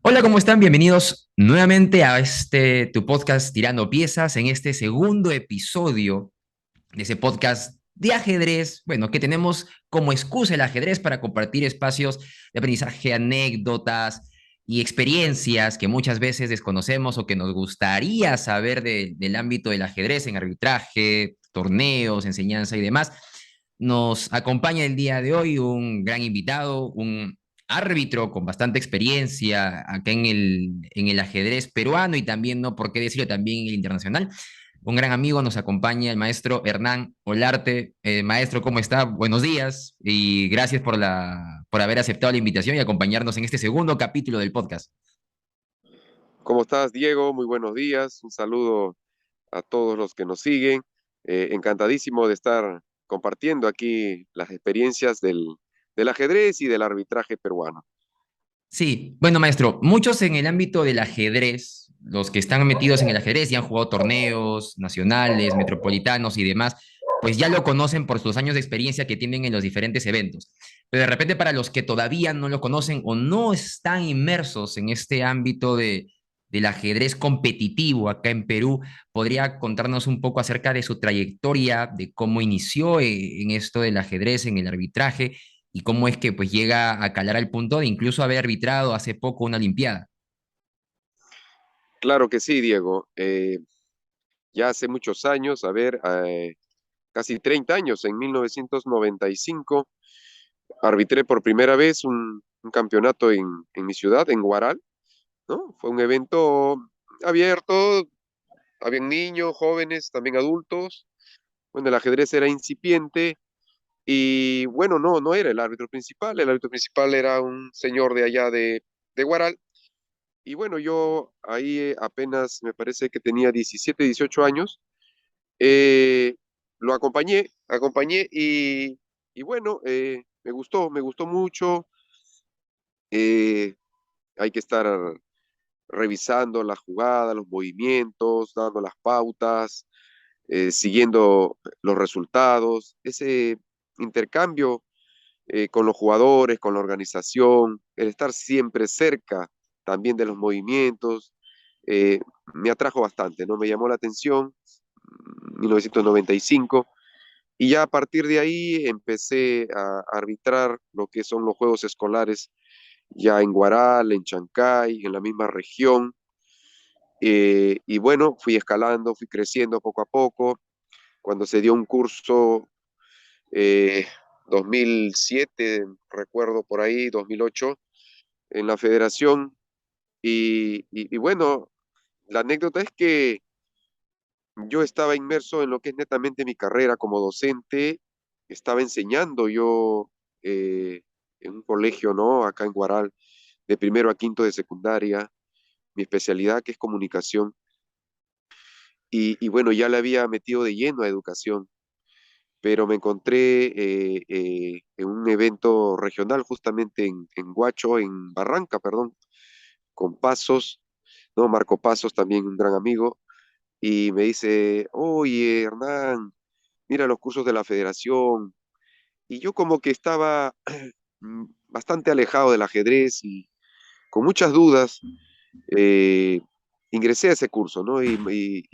Hola, ¿cómo están? Bienvenidos nuevamente a tu podcast Tirando Piezas, en este segundo episodio de ese podcast de ajedrez, bueno, que tenemos como excusa el ajedrez para compartir espacios de aprendizaje, anécdotas y experiencias que muchas veces desconocemos o que nos gustaría saber del ámbito del ajedrez en arbitraje, torneos, enseñanza y demás. Nos acompaña el día de hoy un gran invitado, un árbitro con bastante experiencia acá en el ajedrez peruano y también, no por qué decirlo, también en el internacional. Un gran amigo nos acompaña, el maestro Hernán Olarte. Maestro, ¿cómo está? Buenos días y gracias por haber aceptado la invitación y acompañarnos en este segundo capítulo del podcast. ¿Cómo estás, Diego? Muy buenos días. Un saludo a todos los que nos siguen. Encantadísimo de estar compartiendo aquí las experiencias del ajedrez y del arbitraje peruano. Sí, bueno, maestro, muchos en el ámbito del ajedrez, los que están metidos en el ajedrez y han jugado torneos nacionales, metropolitanos y demás, pues ya lo conocen por sus años de experiencia que tienen en los diferentes eventos. Pero de repente para los que todavía no lo conocen o no están inmersos en este ámbito del ajedrez competitivo acá en Perú, ¿podría contarnos un poco acerca de su trayectoria, de cómo inició en esto del ajedrez, en el arbitraje? Y cómo es que pues llega a calar al punto de incluso haber arbitrado hace poco una Olimpiada. Claro que sí, Diego. Ya hace muchos años, casi 30 años, en 1995, arbitré por primera vez un campeonato en mi ciudad, en Huaral, ¿no? Fue un evento abierto, habían niños, jóvenes, también adultos. Bueno, el ajedrez era incipiente. Y bueno, no era el árbitro principal era un señor de allá de Huaral. Y bueno, yo ahí apenas me parece que tenía 17, 18 años, eh, lo acompañé y bueno, me gustó mucho. eh, Hay que estar revisando la jugada, los movimientos, dando las pautas, siguiendo los resultados, ese intercambio con los jugadores, con la organización, el estar siempre cerca también de los movimientos, eh, me atrajo bastante, ¿no? Me llamó la atención, 1995, y ya a partir de ahí empecé a arbitrar lo que son los juegos escolares ya en Guaral, en Chancay, en la misma región, y bueno, fui escalando, fui creciendo poco a poco. Cuando se dio un curso, eh, 2007, recuerdo por ahí, 2008, en la federación. Y bueno, la anécdota es que yo estaba inmerso en lo que es netamente mi carrera como docente. Estaba enseñando yo en un colegio, ¿no? Acá en Guaral, de primero a quinto de secundaria, mi especialidad que es comunicación. Y bueno, ya le había metido de lleno a educación, pero me encontré en un evento regional justamente en Huacho, en Barranca, perdón, con Pasos, ¿no? Marco Pasos, también un gran amigo, y me dice, oye, Hernán, mira los cursos de la federación. Y yo como que estaba bastante alejado del ajedrez y con muchas dudas, eh, ingresé a ese curso, ¿no? Y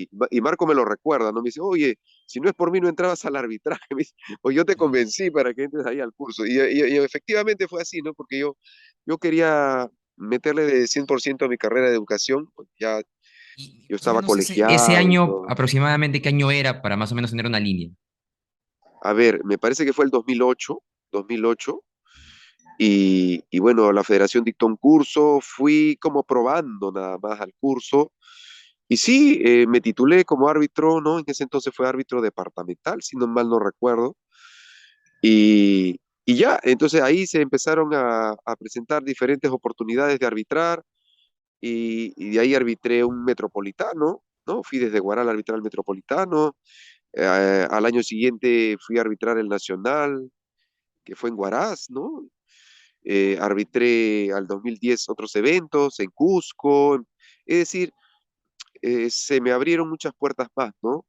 Marco me lo recuerda, ¿no? Me dice, oye, si no es por mí no entrabas al arbitraje, me dice, o yo te convencí para que entres ahí al curso. Y efectivamente fue así, ¿no? Porque yo quería meterle de 100% a mi carrera de educación, pues ya Y yo más o estaba menos ese colegiado y año, todo. aproximadamente, ¿qué año era para más o menos tener una línea? A ver, me parece que fue el 2008, y bueno, la federación dictó un curso, fui como probando nada más al curso, y sí, me titulé como árbitro, ¿no? En ese entonces fue árbitro departamental, si no mal no recuerdo, y ya, entonces ahí se empezaron a presentar diferentes oportunidades de arbitrar, y de ahí arbitré un metropolitano, ¿no? Fui desde Guaral a arbitrar el metropolitano, al año siguiente fui a arbitrar el nacional, que fue en Huaraz, ¿no? Arbitré al 2010 otros eventos en Cusco, es decir, se me abrieron muchas puertas más, ¿no?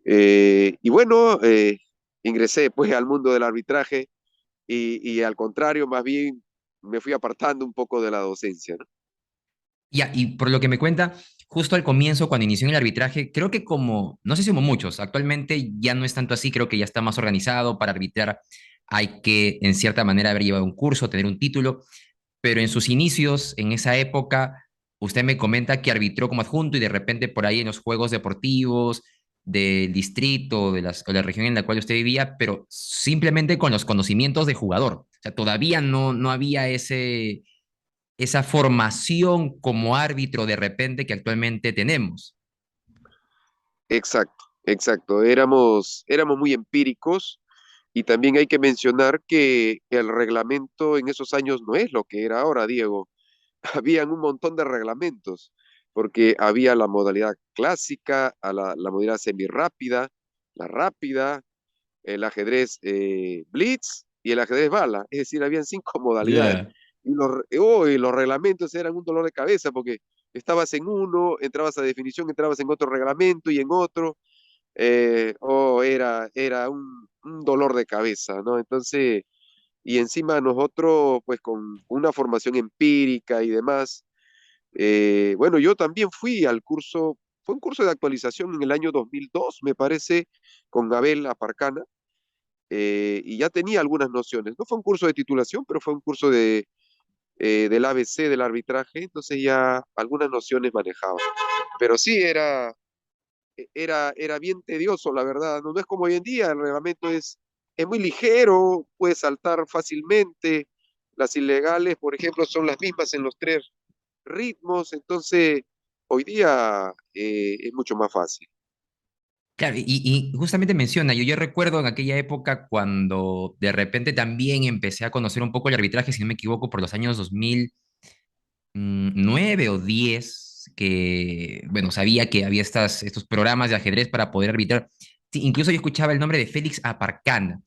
Y bueno, ingresé pues al mundo del arbitraje y al contrario, más bien me fui apartando un poco de la docencia, ¿no? Ya, y por lo que me cuenta, justo al comienzo, cuando inició en el arbitraje, creo que como, no sé si como muchos, actualmente ya no es tanto así, creo que ya está más organizado para arbitrar. Hay que, en cierta manera, haber llevado un curso, tener un título, pero en sus inicios, en esa época, usted me comenta que arbitró como adjunto y de repente por ahí en los juegos deportivos del distrito o la región en la cual usted vivía, pero simplemente con los conocimientos de jugador. O sea, todavía no había esa formación como árbitro de repente que actualmente tenemos. Exacto, exacto. Éramos muy empíricos y también hay que mencionar que el reglamento en esos años no es lo que era ahora, Diego. Habían un montón de reglamentos, porque había la modalidad clásica, la modalidad semirápida, la rápida, el ajedrez blitz y el ajedrez bala. Es decir, habían 5 modalidades. Yeah. Y los reglamentos eran un dolor de cabeza porque estabas en uno, entrabas a definición, entrabas en otro reglamento y en otro. Era un dolor de cabeza, ¿no? Entonces, y encima nosotros, pues con una formación empírica y demás, bueno, yo también fui al curso, fue un curso de actualización en el año 2002, me parece, con Abel Aparcana, y ya tenía algunas nociones. No fue un curso de titulación, pero fue un curso del ABC, del arbitraje, entonces ya algunas nociones manejaba. Pero sí, era bien tedioso, la verdad. No, no es como hoy en día, el reglamento es muy ligero, puede saltar fácilmente. Las ilegales, por ejemplo, son las mismas en los tres ritmos, entonces hoy día es mucho más fácil. Claro, y justamente menciona, yo recuerdo en aquella época cuando de repente también empecé a conocer un poco el arbitraje, si no me equivoco, por los años 2009 o 10 que, bueno, sabía que había estos programas de ajedrez para poder arbitrar. Sí, incluso yo escuchaba el nombre de Félix Aparcana.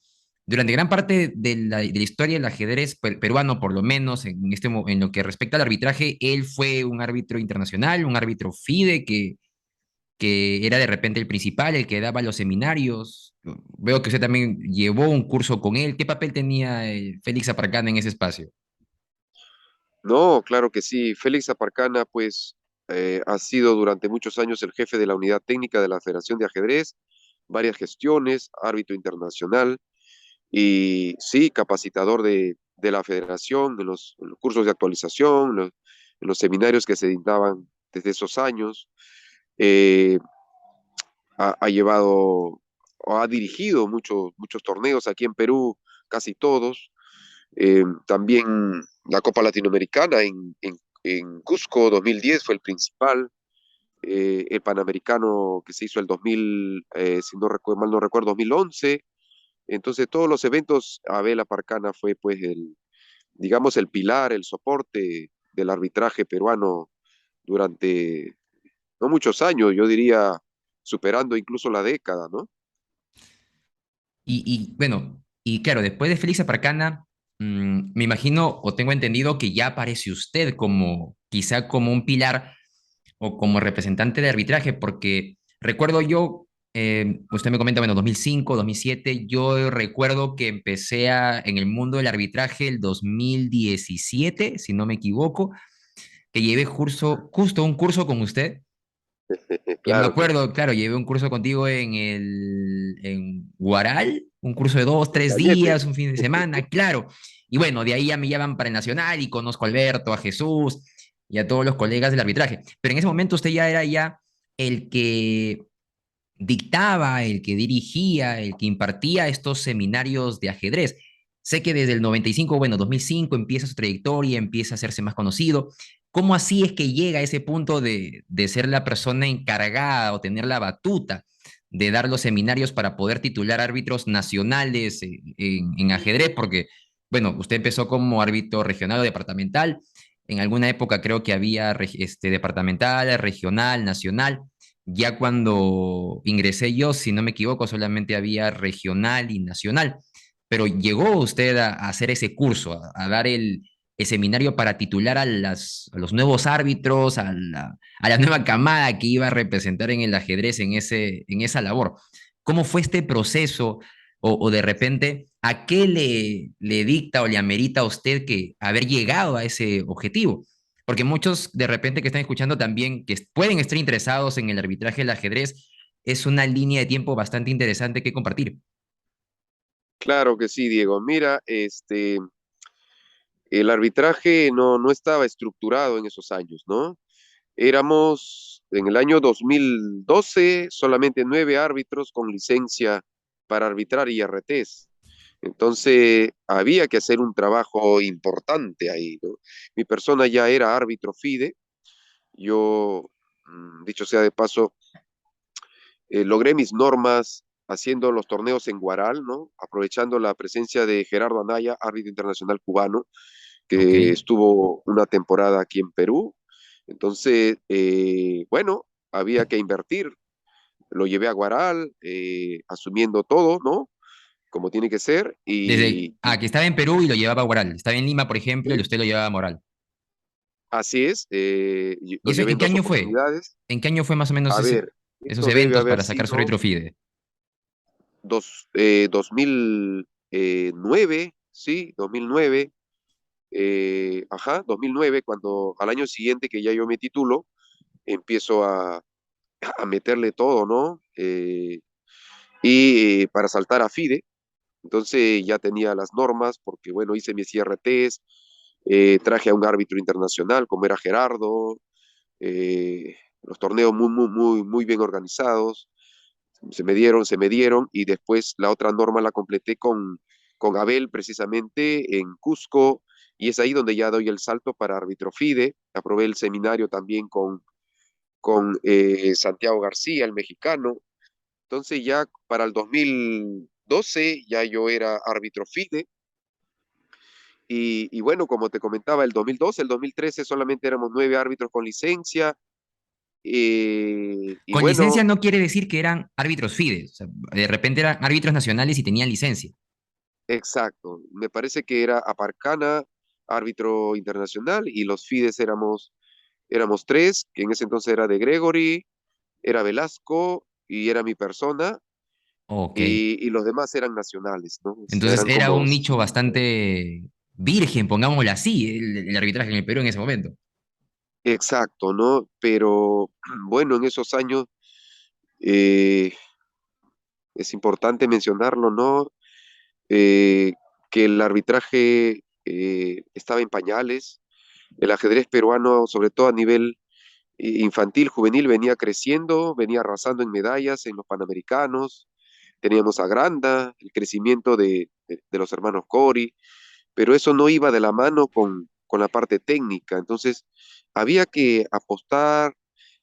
Durante gran parte de la historia del ajedrez peruano, por lo menos en lo que respecta al arbitraje, él fue un árbitro internacional, un árbitro FIDE que era de repente el principal, el que daba los seminarios. Veo que usted también llevó un curso con él. ¿Qué papel tenía Félix Aparcana en ese espacio? No, claro que sí. Félix Aparcana, pues, ha sido durante muchos años el jefe de la unidad técnica de la Federación de Ajedrez, varias gestiones, árbitro internacional y sí, capacitador de la federación, en los cursos de actualización, en los seminarios que se dictaban desde esos años. Eh, ha llevado o ha dirigido muchos torneos aquí en Perú, casi todos. También la Copa Latinoamericana en Cusco 2010 fue el principal. El Panamericano que se hizo el 2000, si no recuerdo, mal no recuerdo, 2011. Entonces todos los eventos, Abel Aparcana fue pues digamos, el pilar, el soporte del arbitraje peruano durante no muchos años, yo diría superando incluso la década, ¿no? Bueno, y claro, después de Félix Aparcana, me imagino o tengo entendido que ya aparece usted como quizá como un pilar o como representante de arbitraje, porque recuerdo yo, usted me comenta, bueno, 2005, 2007, yo recuerdo que en el mundo del arbitraje el 2017, si no me equivoco, que llevé justo un curso con usted. Y me Claro que sí. acuerdo, claro, llevé un curso contigo en Guaral, un curso de dos, En tres Cañete. días, un fin de semana, claro. Y bueno, de ahí ya me llevan para el Nacional y conozco a Alberto, a Jesús y a todos los colegas del arbitraje. Pero en ese momento usted ya era ya el que dictaba, el que dirigía, el que impartía estos seminarios de ajedrez. Sé que desde el 95, bueno, 2005 empieza su trayectoria, empieza a hacerse más conocido. ¿Cómo así es que llega a ese punto de ser la persona encargada o tener la batuta de dar los seminarios para poder titular árbitros nacionales en ajedrez? Porque, bueno, usted empezó como árbitro regional o departamental. En alguna época creo que había departamental, regional, nacional. Ya cuando ingresé yo, si no me equivoco, solamente había regional y nacional. Pero llegó usted a hacer ese curso, a dar el seminario para titular a los nuevos árbitros, a la nueva camada que iba a representar en el ajedrez en esa labor. ¿Cómo fue este proceso? O de repente, ¿a qué le dicta o le amerita a usted que haber llegado a ese objetivo? Porque muchos de repente que están escuchando también, que pueden estar interesados en el arbitraje del ajedrez, es una línea de tiempo bastante interesante que compartir. Claro que sí, Diego. Mira, el arbitraje no estaba estructurado en esos años, ¿no? Éramos en el año 2012 solamente 9 árbitros con licencia para arbitrar IRTs. Entonces había que hacer un trabajo importante ahí, ¿no? Mi persona ya era árbitro FIDE. Yo, dicho sea de paso, logré mis normas haciendo los torneos en Guaral, ¿no? Aprovechando la presencia de Gerardo Anaya, árbitro internacional cubano, Ok. que estuvo una temporada aquí en Perú. Entonces, bueno, había que invertir. Lo llevé a Guaral, asumiendo todo, ¿no? Como tiene que ser. Que estaba en Perú y lo llevaba a Oral. Estaba en Lima, por ejemplo, y usted lo llevaba a Moral. Así es, ¿Y lo eso llevé en en qué dos año fue? oportunidades. ¿En qué año fue más o menos A ver, esos esto debe eventos haber para sacar su sido retrofide? 2009, sí, 2009. Ajá, 2009, cuando al año siguiente que ya yo me titulo, empiezo a meterle todo, ¿no? Y para saltar a FIDE, entonces ya tenía las normas, porque bueno, hice mis IRTs, traje a un árbitro internacional como era Gerardo, los torneos muy bien organizados, se me dieron, y después la otra norma la completé con Abel precisamente en Cusco, y es ahí donde ya doy el salto para árbitro FIDE. Aprobé el seminario también con Santiago García, el mexicano. Entonces ya para el 2012 ya yo era árbitro FIDE. Y bueno, como te comentaba, el 2012, el 2013 solamente éramos 9 árbitros con licencia. Y Con licencia bueno, no quiere decir que eran árbitros FIDE. O sea, de repente eran árbitros nacionales y tenían licencia. exacto. Me parece que era Aparcana, árbitro internacional, y los FIDES éramos tres, que en ese entonces era de Gregory, era Velasco y era mi persona, Ok. y los demás eran nacionales, ¿no? O sea, Entonces eran era como un nicho cinco. bastante virgen, pongámoslo así, el arbitraje en el Perú en ese momento. Exacto, ¿no? Pero bueno, en esos años eh, es importante mencionarlo, ¿no? Eh, que el arbitraje estaba en pañales. El ajedrez peruano, sobre todo a nivel infantil, juvenil, venía creciendo, venía arrasando en medallas en los Panamericanos. Teníamos a Granda, el crecimiento de los hermanos Cori, pero eso no iba de la mano con la parte técnica. Entonces, había que apostar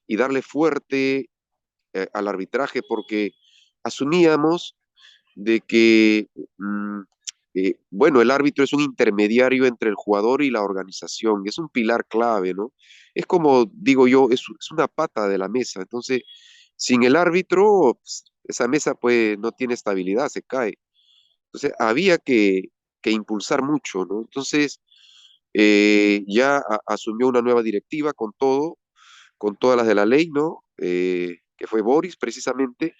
y darle fuerte al arbitraje, porque asumíamos de que, bueno, el árbitro es un intermediario entre el jugador y la organización, es un pilar clave, ¿no? Es como digo yo, es una pata de la mesa. Entonces, sin el árbitro, pues, esa mesa pues no tiene estabilidad, se cae. Entonces, había que impulsar mucho, ¿no? Entonces, ya asumió una nueva directiva con todo, con todas las de la ley, ¿no? Que fue Boris precisamente,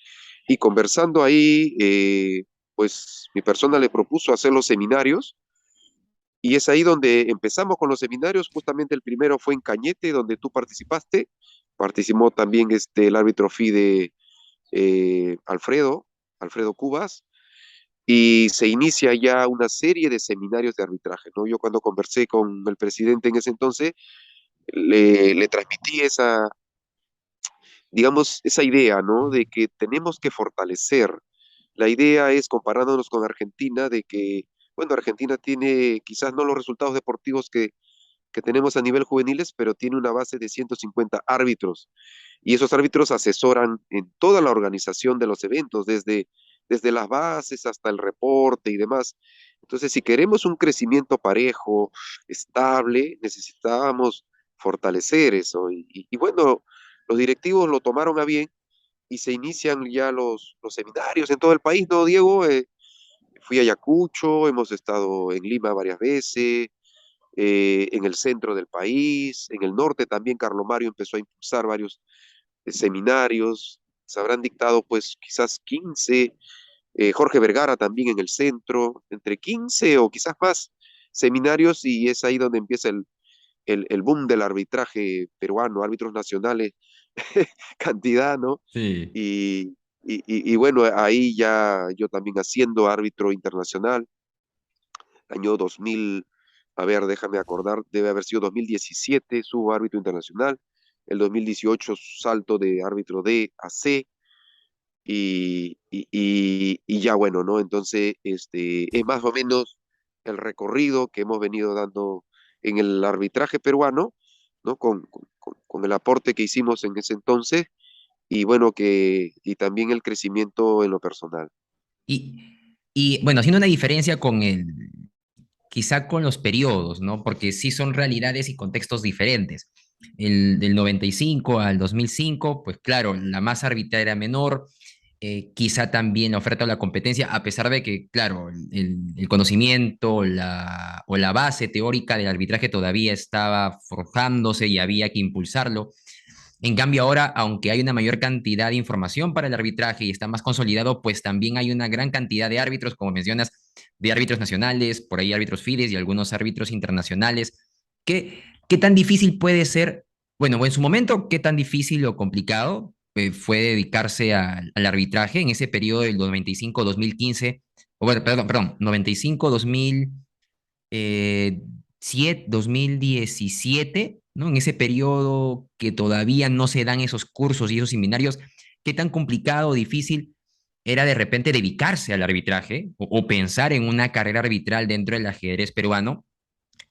y conversando ahí, pues mi persona le propuso hacer los seminarios, y es ahí donde empezamos con los seminarios. Justamente el primero fue en Cañete, donde tú participaste. Participó también el árbitro FIDE Alfredo Cubas, y se inicia ya una serie de seminarios de arbitraje, ¿no? Yo cuando conversé con el presidente en ese entonces, le transmití digamos, esa idea, ¿no? De que tenemos que fortalecer. La idea es, comparándonos con Argentina, de que, bueno, Argentina tiene quizás no los resultados deportivos que tenemos a nivel juveniles, pero tiene una base de 150 árbitros. Y esos árbitros asesoran en toda la organización de los eventos, desde las bases hasta el reporte y demás. Entonces, si queremos un crecimiento parejo, estable, necesitábamos fortalecer eso. Y bueno, los directivos lo tomaron a bien, y se inician ya los seminarios en todo el país, ¿no, Diego? Fui a Ayacucho, hemos estado en Lima varias veces, en el centro del país, en el norte también Carlomario empezó a impulsar varios seminarios. Se habrán dictado pues quizás 15, Jorge Vergara también en el centro, entre 15 o quizás más seminarios, y es ahí donde empieza el boom del arbitraje peruano, árbitros nacionales, cantidad, ¿no? Sí. Y bueno, ahí ya yo también haciendo árbitro internacional, año 2000, a ver, déjame acordar, debe haber sido 2017, subo árbitro internacional, el 2018 salto de árbitro D a C, y ya bueno, ¿no? Entonces, es más o menos el recorrido que hemos venido dando en el arbitraje peruano, ¿no? Con el aporte que hicimos en ese entonces y bueno, y también el crecimiento en lo personal. Y bueno, haciendo una diferencia con quizá con los periodos, ¿no? Porque sí son realidades y contextos diferentes. El del 95 al 2005, pues claro, la masa arbitral era menor, quizá también la oferta o la competencia, a pesar de que, claro, el conocimiento o la base teórica del arbitraje todavía estaba forjándose y había que impulsarlo. En cambio, ahora, aunque hay una mayor cantidad de información para el arbitraje y está más consolidado, pues también hay una gran cantidad de árbitros, como mencionas, de árbitros nacionales, por ahí árbitros FIDES y algunos árbitros internacionales. ¿Qué tan difícil puede ser? Bueno, en su momento, ¿qué tan difícil o complicado fue dedicarse al arbitraje en ese periodo del 95-2015? O bueno, perdón, 95-2000 2017, ¿no? En ese periodo que todavía no se dan esos cursos y esos seminarios, ¿qué tan complicado o difícil era de repente dedicarse al arbitraje o pensar en una carrera arbitral dentro del ajedrez peruano?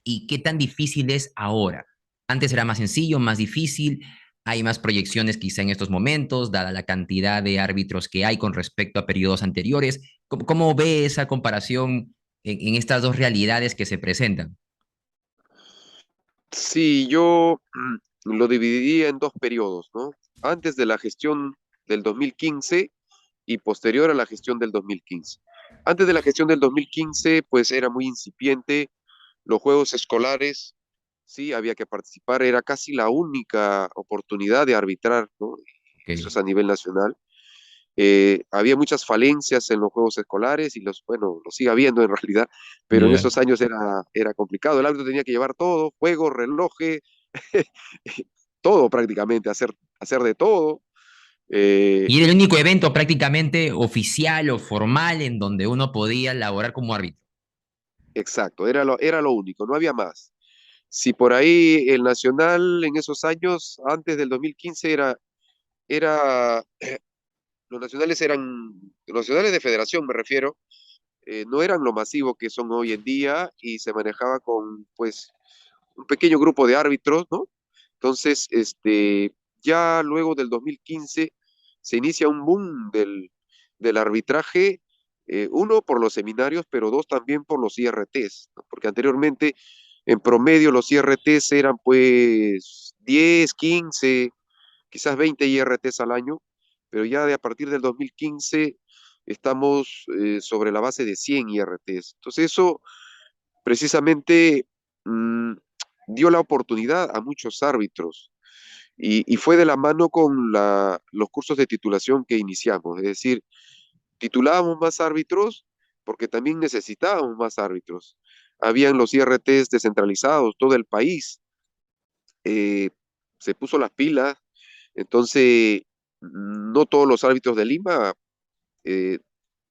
¿Y qué tan difícil es ahora? Antes era más sencillo, más difícil, hay más proyecciones quizá en estos momentos, dada la cantidad de árbitros que hay con respecto a periodos anteriores. ¿Cómo ve esa comparación en estas dos realidades que se presentan? Sí, yo lo dividiría en dos periodos, ¿no? Antes de la gestión del 2015 y posterior a la gestión del 2015. Antes de la gestión del 2015, pues era muy incipiente, los juegos escolares, sí, había que participar, era casi la única oportunidad de arbitrar, ¿no? Ok, Eso es a nivel nacional. Había muchas falencias en los juegos escolares y bueno, lo sigue habiendo en realidad, pero en ya. esos años era complicado. El árbitro tenía que llevar todo, juego, relojes, todo prácticamente, hacer de todo. Eh, Y era el único evento prácticamente oficial o formal en donde uno podía laborar como árbitro. exacto, era lo único, no había más. Si por ahí el Nacional en esos años, antes del 2015, era, los nacionales de federación me refiero, no eran lo masivo que son hoy en día y se manejaba con, pues, un pequeño grupo de árbitros, ¿no? Entonces, ya luego del 2015 se inicia un boom del arbitraje, uno por los seminarios, pero dos también por los IRTs, ¿no? Porque anteriormente, en promedio, los IRTs eran pues 10, 15, quizás 20 IRTs al año, pero ya de a partir del 2015 estamos sobre la base de 100 IRTs. Entonces eso precisamente mm, dio la oportunidad a muchos árbitros y fue de la mano con los cursos de titulación que iniciamos, es decir, titulábamos más árbitros porque también necesitábamos más árbitros. Habían los IRTs descentralizados, todo el país eh, se puso las pilas, entonces no todos los árbitros de Lima, eh,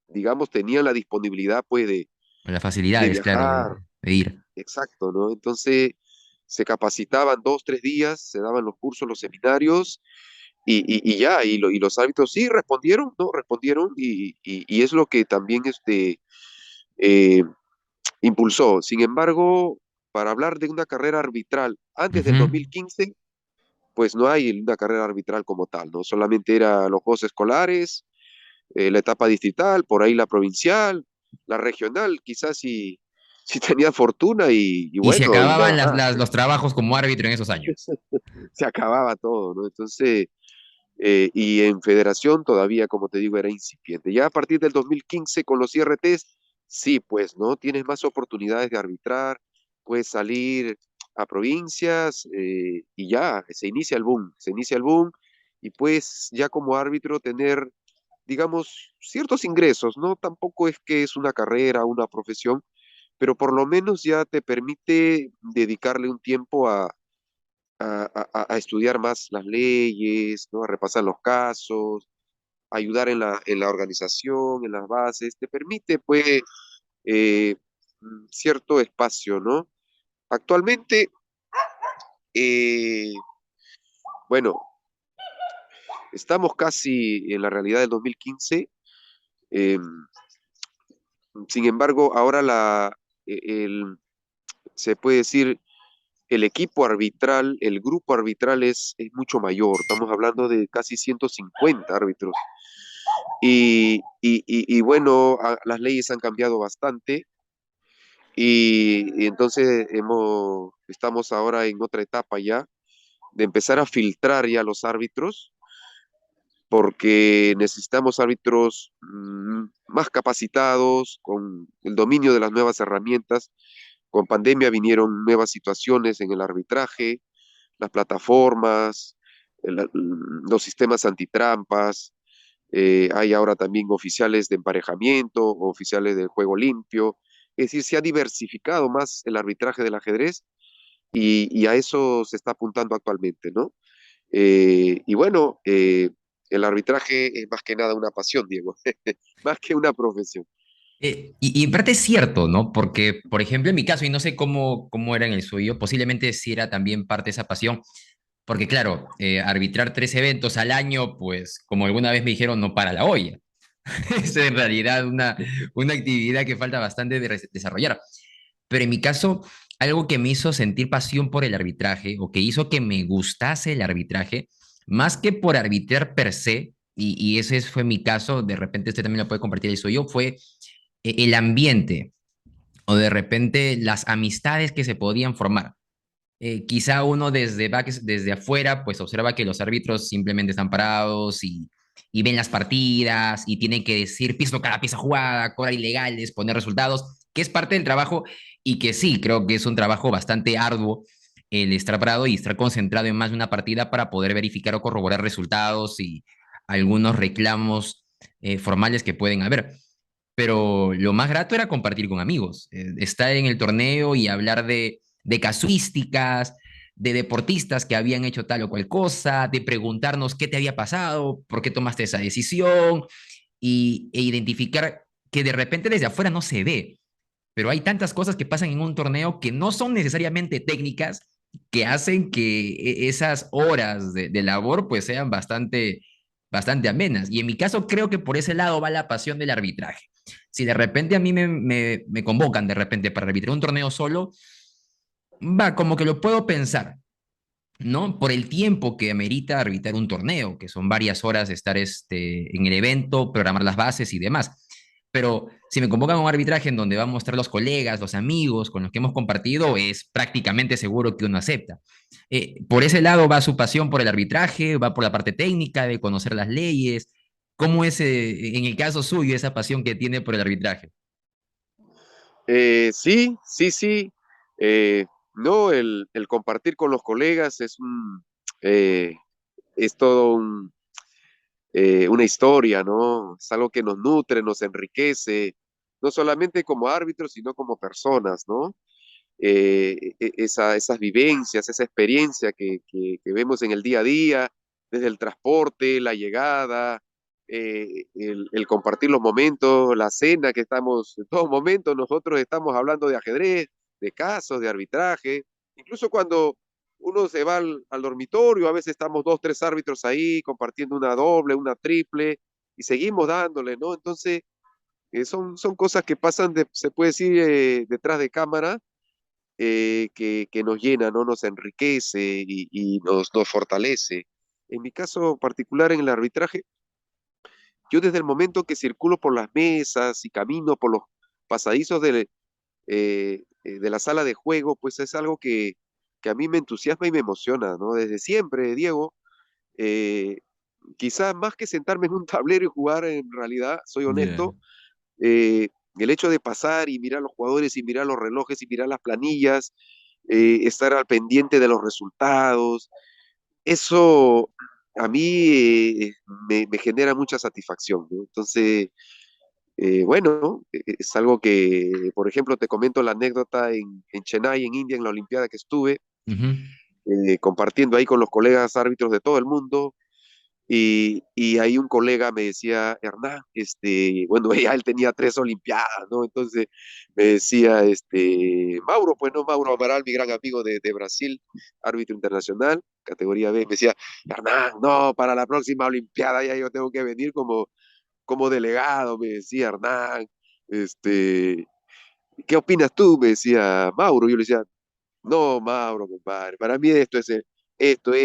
digamos, tenían la disponibilidad pues Con las de facilidades, claro, viajar. de ir. Exacto, ¿no? Entonces se capacitaban 2, 3 días, se daban los cursos, los seminarios y ya, y los árbitros sí respondieron, ¿no? Respondieron y es lo que también eh, impulsó. Sin embargo, para hablar de una carrera arbitral antes del Ujú. 2015, pues no hay una carrera arbitral como tal, ¿no? Solamente era los juegos escolares, la etapa distrital, por ahí la provincial, la regional, quizás si tenía fortuna y Y se bueno, y acababan nada más, los trabajos como árbitro en esos años. se acababa todo, ¿no? Entonces, y en federación todavía, como te digo, era incipiente. Ya a partir del 2015 con los IRTs, sí, pues, ¿no? Tienes más oportunidades de arbitrar, puedes salir a provincias y ya, se inicia el boom y pues ya como árbitro tener, digamos, ciertos ingresos, ¿no? Tampoco es que es una carrera, una profesión, pero por lo menos ya te permite dedicarle un tiempo a estudiar más las leyes, ¿no? A repasar los casos, ayudar en la organización, en las bases, te permite, pues, eh, cierto espacio, ¿no? Actualmente, eh, bueno, estamos casi en la realidad del 2015. eh, Sin embargo, ahora se puede decir, el equipo arbitral, el grupo arbitral es mucho mayor. Estamos hablando de casi 150 árbitros. Y bueno, las leyes han cambiado bastante y entonces estamos ahora en otra etapa ya de empezar a filtrar ya los árbitros porque necesitamos árbitros más capacitados, con el dominio de las nuevas herramientas. Con pandemia vinieron nuevas situaciones en el arbitraje, las plataformas, los sistemas antitrampas, hay ahora también oficiales de emparejamiento, oficiales de juego limpio. Es decir, se ha diversificado más el arbitraje del ajedrez y a eso se está apuntando actualmente, ¿no? Y bueno, el arbitraje es más que nada una pasión, Diego, más que una profesión. Y en parte es cierto, ¿no? Porque, por ejemplo, en mi caso, y no sé cómo era en el suyo, posiblemente sí era también parte de esa pasión, porque claro, arbitrar 3 eventos al año, pues como alguna vez me dijeron, no para la olla. Es en realidad una actividad que falta bastante de desarrollar. Pero en mi caso, algo que me hizo sentir pasión por el arbitraje, o que hizo que me gustase el arbitraje, más que por arbitrar per se, y ese fue mi caso, de repente este también lo puede compartir el suyo, fue el ambiente o de repente las amistades que se podían formar. Quizá uno desde afuera pues observa que los árbitros simplemente están parados y ven las partidas y tienen que decir piso cada pieza jugada, cobrar ilegales, poner resultados, que es parte del trabajo y que sí, creo que es un trabajo bastante arduo el estar parado y estar concentrado en más de una partida para poder verificar o corroborar resultados y algunos reclamos formales que pueden haber. Pero lo más grato era compartir con amigos, estar en el torneo y hablar de casuísticas, de deportistas que habían hecho tal o cual cosa, de preguntarnos qué te había pasado, por qué tomaste esa decisión, e identificar que de repente desde afuera no se ve, pero hay tantas cosas que pasan en un torneo que no son necesariamente técnicas, que hacen que esas horas de labor pues sean bastante amenas. Y en mi caso creo que por ese lado va la pasión del arbitraje. Si de repente a mí me convocan de repente para arbitrar un torneo solo, va, como que lo puedo pensar, ¿no? Por el tiempo que amerita arbitrar un torneo, que son varias horas de estar en el evento, programar las bases y demás. Pero si me convocan a un arbitraje en donde van a mostrar los colegas, los amigos con los que hemos compartido, es prácticamente seguro que uno acepta. Por ese lado va su pasión por el arbitraje, va por la parte técnica de conocer las leyes. ¿Cómo es, en el caso suyo, esa pasión que tiene por el arbitraje? Sí, sí, sí. No, el compartir con los colegas eh, es todo una historia, ¿no? Es algo que nos nutre, nos enriquece, no solamente como árbitros, sino como personas, ¿no? Esas vivencias, esa experiencia que vemos en el día a día, desde el transporte, la llegada, el compartir los momentos, la cena que estamos, en todo momento nosotros estamos hablando de ajedrez, de casos, de arbitraje, incluso cuando uno se va al dormitorio, a veces estamos dos, tres árbitros ahí compartiendo una doble, una triple, y seguimos dándole, ¿no? Entonces, son cosas que pasan, se puede decir, detrás de cámara, que nos llena, ¿no? Nos enriquece y nos fortalece. En mi caso particular en el arbitraje, yo desde el momento que circulo por las mesas y camino por los pasadizos de la sala de juego, pues es algo que a mí me entusiasma y me emociona, ¿no? Desde siempre, Diego, eh, quizás más que sentarme en un tablero y jugar, en realidad, soy Yeah. honesto, el hecho de pasar y mirar los jugadores y mirar los relojes y mirar las planillas, estar al pendiente de los resultados, eso a mí me genera mucha satisfacción, ¿no? Entonces, Bueno, es algo que, por ejemplo, te comento la anécdota en Chennai, en India, en la Olimpiada que estuve, Ujú. compartiendo ahí con los colegas árbitros de todo el mundo. Y ahí un colega me decía, Hernán, bueno, ya él tenía 3 Olimpiadas, ¿no? Entonces me decía, Mauro, pues no, Mauro Amaral, mi gran amigo de Brasil, árbitro internacional, categoría B, me decía, Hernán, no, para la próxima Olimpiada ya yo tengo que venir como delegado, me decía Hernán, este, ¿qué opinas tú? Me decía Mauro, yo le decía, no, Mauro, compadre, para mí esto es,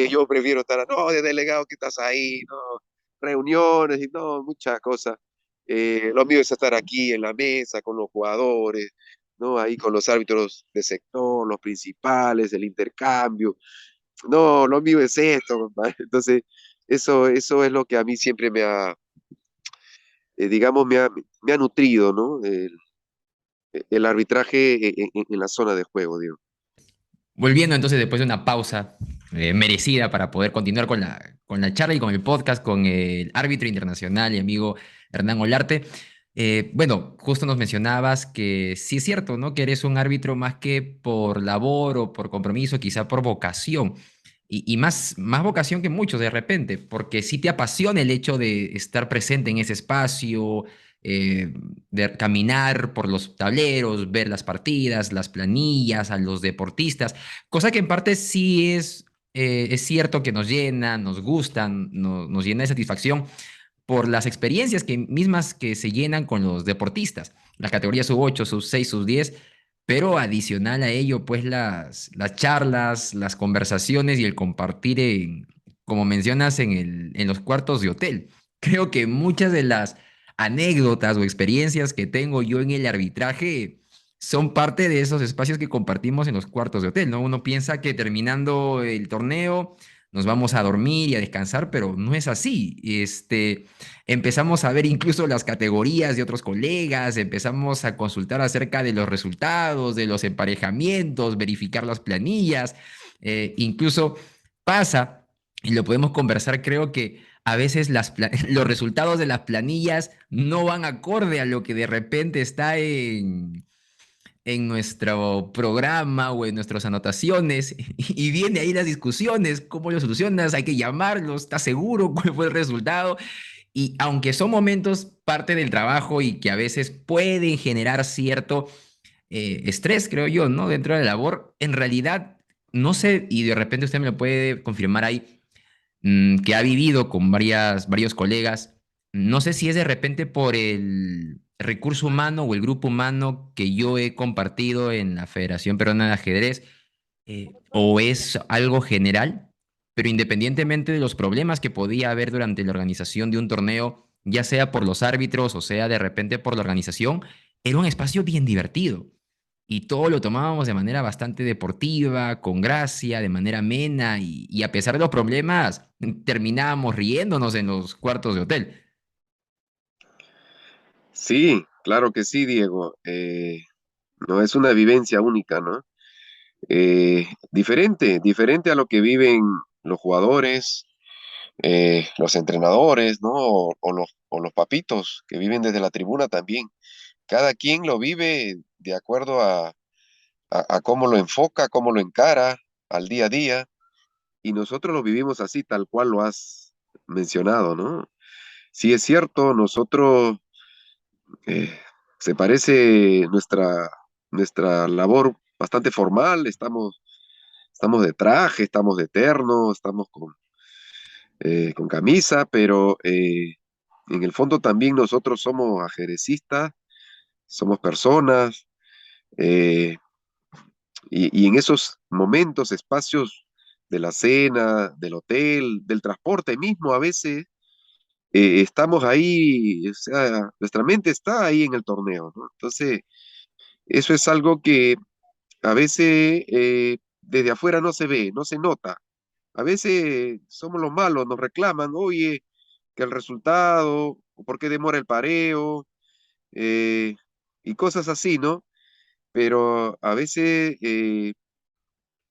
yo prefiero estar, no, de delegado que estás ahí, no, reuniones y no, muchas cosas. Lo mío es estar aquí en la mesa con los jugadores, ¿no? Ahí con los árbitros de sector, los principales, el intercambio. No, lo mío es esto, compadre. Entonces, eso es lo que a mí siempre digamos, me ha nutrido, ¿no? El arbitraje en la zona de juego, digo. Volviendo entonces después de una pausa merecida para poder continuar con la charla y con el podcast con el árbitro internacional y amigo Hernán Olarte. Bueno, justo nos mencionabas que sí es cierto, ¿no? Que eres un árbitro más que por labor o por compromiso, quizá por vocación. Y más vocación que muchos de repente, porque sí te apasiona el hecho de estar presente en ese espacio, de caminar por los tableros, ver las partidas, las planillas, a los deportistas. Cosa que en parte sí es cierto que nos llena, nos gustan, nos llena de satisfacción por las experiencias mismas que se llenan con los deportistas, las categorías sub 8 sub 6 sub 10, pero adicional a ello, pues las charlas, las conversaciones y el compartir, como mencionas, en los cuartos de hotel. Creo que muchas de las anécdotas o experiencias que tengo yo en el arbitraje son parte de esos espacios que compartimos en los cuartos de hotel, ¿no? Uno piensa que terminando el torneo nos vamos a dormir y a descansar, pero no es así. Empezamos a ver incluso las categorías de otros colegas, empezamos a consultar acerca de los resultados, de los emparejamientos, verificar las planillas, incluso pasa, y lo podemos conversar, creo que a veces los resultados de las planillas no van acorde a lo que de repente está en nuestro programa o en nuestras anotaciones y viene ahí las discusiones, cómo lo solucionas, hay que llamarlos, ¿estás seguro cuál fue el resultado? Y aunque son momentos parte del trabajo y que a veces pueden generar cierto estrés, creo yo, ¿no? Dentro de la labor, en realidad, no sé, y de repente usted me lo puede confirmar ahí, que ha vivido con varios colegas. No sé si es de repente por el recurso humano o el grupo humano que yo he compartido en la Federación Peruana de Ajedrez, o es algo general, pero independientemente de los problemas que podía haber durante la organización de un torneo, ya sea por los árbitros o sea de repente por la organización, era un espacio bien divertido y todo lo tomábamos de manera bastante deportiva, con gracia, de manera amena y a pesar de los problemas, terminábamos riéndonos en los cuartos de hotel. Sí, claro que sí, Diego. No es una vivencia única, ¿no? Diferente a lo que viven los jugadores, los entrenadores, ¿no? O los papitos que viven desde la tribuna también. Cada quien lo vive de acuerdo a cómo lo enfoca, cómo lo encara al día a día, y nosotros lo vivimos así, tal cual lo has mencionado, ¿no? Sí es cierto, nosotros eh, se parece nuestra labor bastante formal, estamos de traje, estamos de terno, estamos con camisa, pero en el fondo también nosotros somos ajedrecistas, somos personas, eh, y en esos momentos, espacios de la cena, del hotel, del transporte mismo, a veces estamos ahí, o sea, nuestra mente está ahí en el torneo, ¿no? Entonces, eso es algo que a veces desde afuera no se ve, no se nota. A veces somos los malos, nos reclaman, oye, que el resultado, o por qué demora el pareo, eh, y cosas así, ¿no? Pero a veces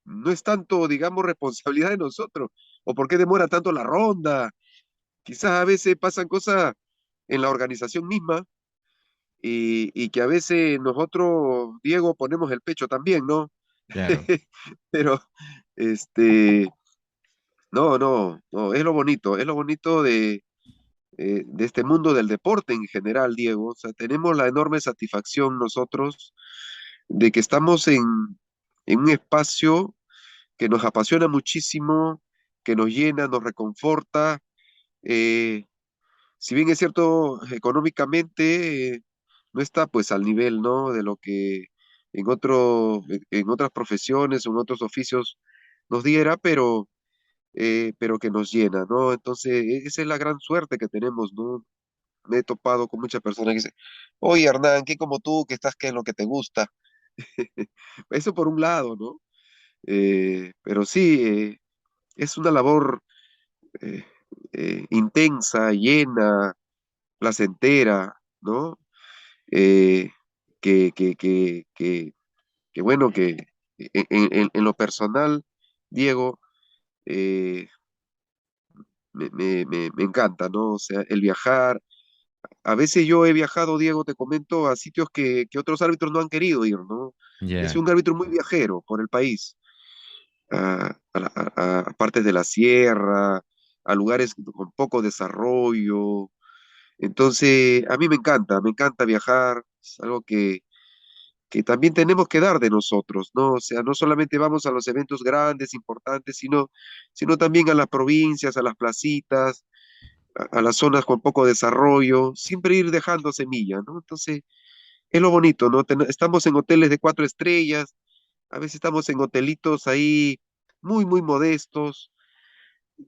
no es tanto, digamos, responsabilidad de nosotros, o por qué demora tanto la ronda. Quizás a veces pasan cosas en la organización misma y que a veces nosotros, Diego, ponemos el pecho también, ¿no? Claro, Pero, este, no, no, no, es lo bonito de este mundo del deporte en general, Diego. O sea, tenemos la enorme satisfacción nosotros de que estamos en un espacio que nos apasiona muchísimo, que nos llena, nos reconforta. eh, si bien es cierto, económicamente no está pues al nivel, ¿no? De lo que en otras profesiones o en otros oficios nos diera, pero que nos llena, ¿no? Entonces, esa es la gran suerte que tenemos, ¿no? Me he topado con muchas personas que dicen, oye, Hernán, ¿qué como tú, que estás, qué es lo que te gusta? Eso por un lado, ¿no? Pero sí, es una labor eh, intensa, llena, placentera, ¿no? Eh, que bueno, que en lo personal, Diego, eh, me encanta, ¿no? O sea, el viajar. A veces yo he viajado, Diego, te comento, a sitios que otros árbitros no han querido ir, ¿no? He ya. sido un árbitro muy viajero por el país, a partes de la sierra, a lugares con poco desarrollo. Entonces, a mí me encanta viajar, es algo que también tenemos que dar de nosotros, ¿no? O sea, no solamente vamos a los eventos grandes, importantes, sino también a las provincias, a las placitas, a las zonas con poco desarrollo, siempre ir dejando semilla, ¿no? Entonces, es lo bonito, ¿no? Estamos en hoteles de 4 estrellas, a veces estamos en hotelitos ahí muy, muy modestos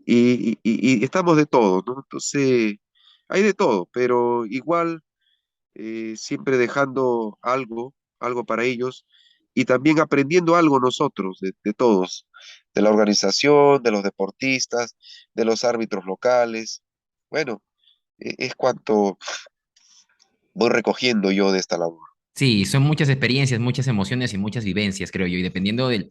y estamos de todo, ¿no? Entonces, hay de todo, pero igual siempre dejando algo, algo para ellos y también aprendiendo algo nosotros, de todos, de la organización, de los deportistas, de los árbitros locales. Bueno, es cuanto voy recogiendo yo de esta labor. Sí, son muchas experiencias, muchas emociones y muchas vivencias, creo yo. Y dependiendo del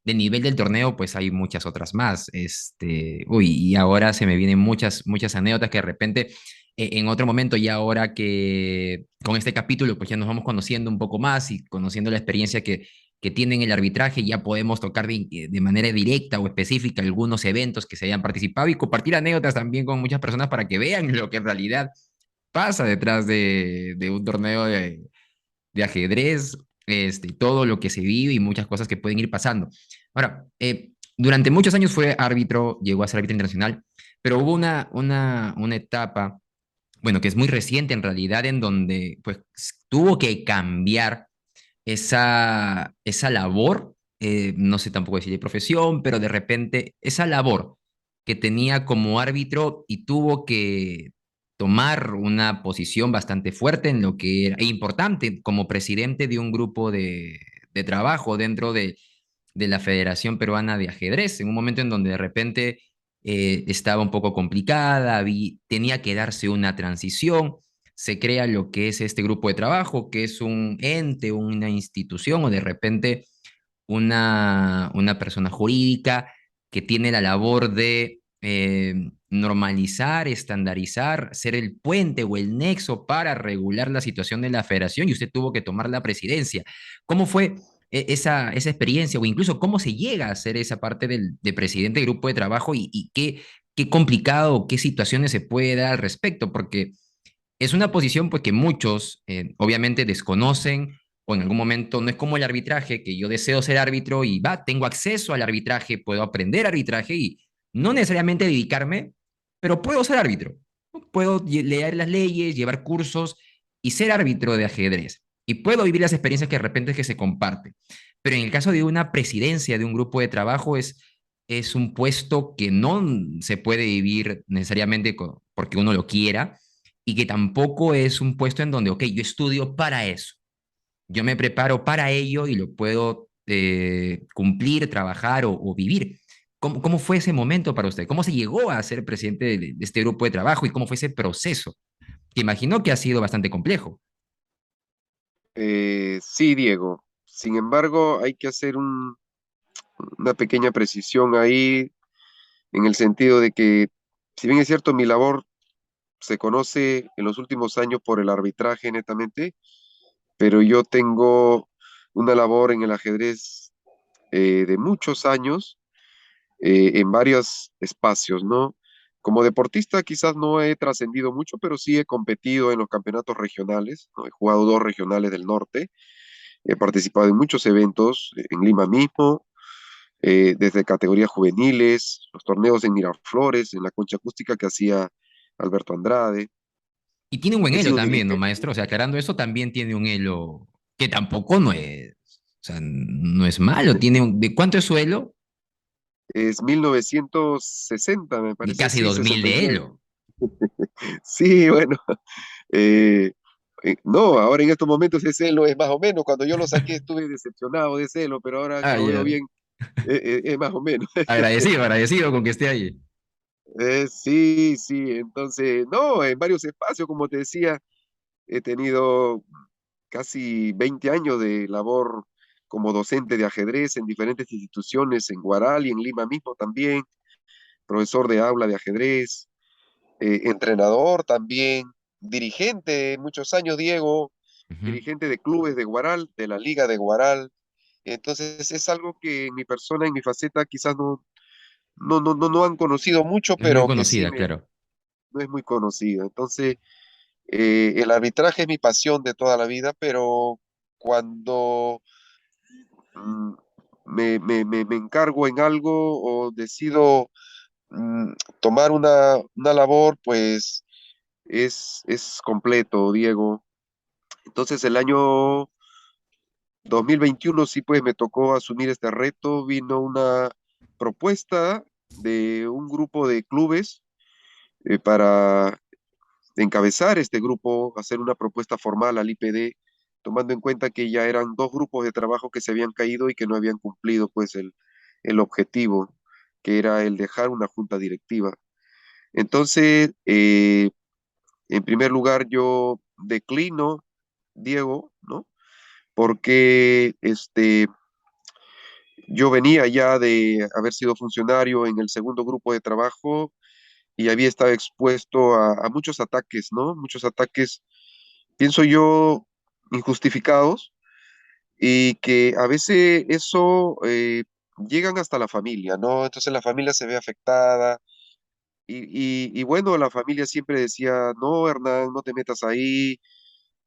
nivel del torneo, pues hay muchas otras más. Y ahora se me vienen muchas anécdotas que de repente en otro momento, y ahora que con este capítulo, pues ya nos vamos conociendo un poco más y conociendo la experiencia que tiene en el arbitraje, ya podemos tocar de manera directa o específica algunos eventos que se hayan participado y compartir anécdotas también con muchas personas para que vean lo que en realidad pasa detrás de un torneo de ajedrez, todo lo que se vive y muchas cosas que pueden ir pasando. Ahora, durante muchos años fue árbitro, llegó a ser árbitro internacional, pero hubo una etapa, bueno, que es muy reciente en realidad, en donde pues tuvo que cambiar esa labor, no sé tampoco decir de profesión, pero de repente esa labor que tenía como árbitro y tuvo que tomar una posición bastante fuerte en lo que era, e importante como presidente de un grupo de trabajo dentro de la Federación Peruana de Ajedrez, en un momento en donde de repente estaba un poco complicada, tenía que darse una transición, se crea lo que es este grupo de trabajo, que es un ente, una institución o de repente una persona jurídica que tiene la labor de normalizar, estandarizar, ser el puente o el nexo para regular la situación de la federación y usted tuvo que tomar la presidencia. ¿Cómo fue esa experiencia o incluso cómo se llega a ser esa parte de presidente de grupo de trabajo y qué complicado o qué situaciones se puede dar al respecto? Porque es una posición pues que muchos obviamente desconocen o en algún momento no es como el arbitraje, que yo deseo ser árbitro y va, tengo acceso al arbitraje, puedo aprender arbitraje y no necesariamente dedicarme, pero puedo ser árbitro. Puedo leer las leyes, llevar cursos y ser árbitro de ajedrez. Y puedo vivir las experiencias que de repente es que se comparten. Pero en el caso de una presidencia de un grupo de trabajo es un puesto que no se puede vivir necesariamente porque uno lo quiera, y que tampoco es un puesto en donde, ok, yo estudio para eso, yo me preparo para ello y lo puedo cumplir, trabajar o vivir. ¿Cómo fue ese momento para usted? ¿Cómo se llegó a ser presidente de este grupo de trabajo y cómo fue ese proceso? Que imagino que ha sido bastante complejo. Sí, Diego. Sin embargo, hay que hacer una pequeña precisión ahí en el sentido de que, si bien es cierto, mi labor se conoce en los últimos años por el arbitraje netamente, pero yo tengo una labor en el ajedrez de muchos años en varios espacios, ¿no? Como deportista quizás no he trascendido mucho, pero sí he competido en los campeonatos regionales, ¿no? He jugado dos regionales del norte, he participado en muchos eventos en Lima mismo, desde categorías juveniles, los torneos en Miraflores, en la concha acústica que hacía Alberto Andrade. Y tiene un buen He elo sido también, ¿no, dirigente. maestro? O sea, aclarando eso, también tiene un elo que tampoco no es, o sea, no es malo. ¿De cuánto es su elo? Es 1960, me Y parece, casi sí, 2000 de 69. elo. Sí, bueno, eh, no, ahora en estos momentos ese celo es más o menos. Cuando yo lo saqué estuve decepcionado de celo, pero ahora que Ah, lo veo ya. bien, es más o menos. Agradecido, agradecido con que esté ahí. Sí, sí, entonces, no, en varios espacios, como te decía, he tenido casi 20 años de labor como docente de ajedrez en diferentes instituciones, en Guaral y en Lima mismo también, profesor de aula de ajedrez, entrenador también, dirigente, muchos años, Diego, Ujú. dirigente de clubes de Guaral, de la Liga de Guaral. Entonces es algo que en mi persona, en mi faceta, quizás no han conocido mucho, Es muy pero que sí conocida, claro. no es muy conocido. Entonces, el arbitraje es mi pasión de toda la vida, pero cuando mm, me encargo en algo o decido mm, tomar una labor, pues es completo, Diego. Entonces el año 2021 sí, pues me tocó asumir este reto. Vino una propuesta de un grupo de clubes para encabezar este grupo, hacer una propuesta formal al IPD, tomando en cuenta que ya eran dos grupos de trabajo que se habían caído y que no habían cumplido pues el objetivo, que era el dejar una junta directiva. Entonces, en primer lugar, yo declino, Diego, ¿no? Porque yo venía ya de haber sido funcionario en el segundo grupo de trabajo y había estado expuesto a muchos ataques, ¿no? Muchos ataques, pienso yo, injustificados y que a veces eso llegan hasta la familia, ¿no? Entonces la familia se ve afectada y bueno, la familia siempre decía, no, Hernán, no te metas ahí,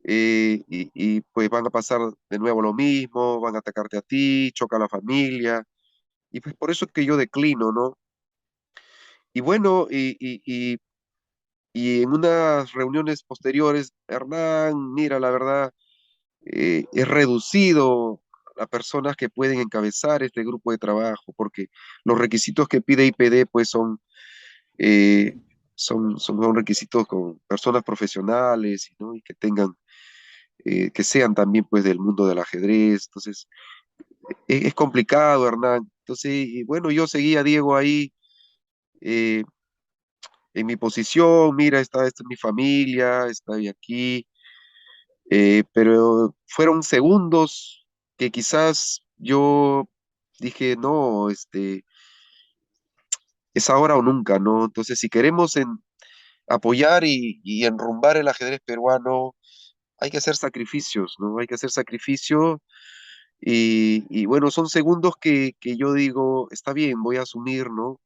y pues van a pasar de nuevo lo mismo, van a atacarte a ti, choca a la familia, y pues por eso es que yo declino, ¿no? Y bueno, y en unas reuniones posteriores, Hernán, mira, la verdad, es reducido las personas que pueden encabezar este grupo de trabajo, porque los requisitos que pide IPD pues eh, son requisitos con personas profesionales, ¿no? Y que tengan, que sean también pues del mundo del ajedrez. Entonces, es complicado, Hernán. Entonces, y bueno, yo seguía, Diego, ahí eh, en mi posición, mira, esta es mi familia, estoy aquí, pero fueron segundos que quizás yo dije, no, es ahora o nunca, ¿no? Entonces, si queremos apoyar y enrumbar el ajedrez peruano, hay que hacer sacrificios, ¿no? Hay que hacer sacrificios y bueno, son segundos que yo digo, está bien, voy a asumir, ¿no?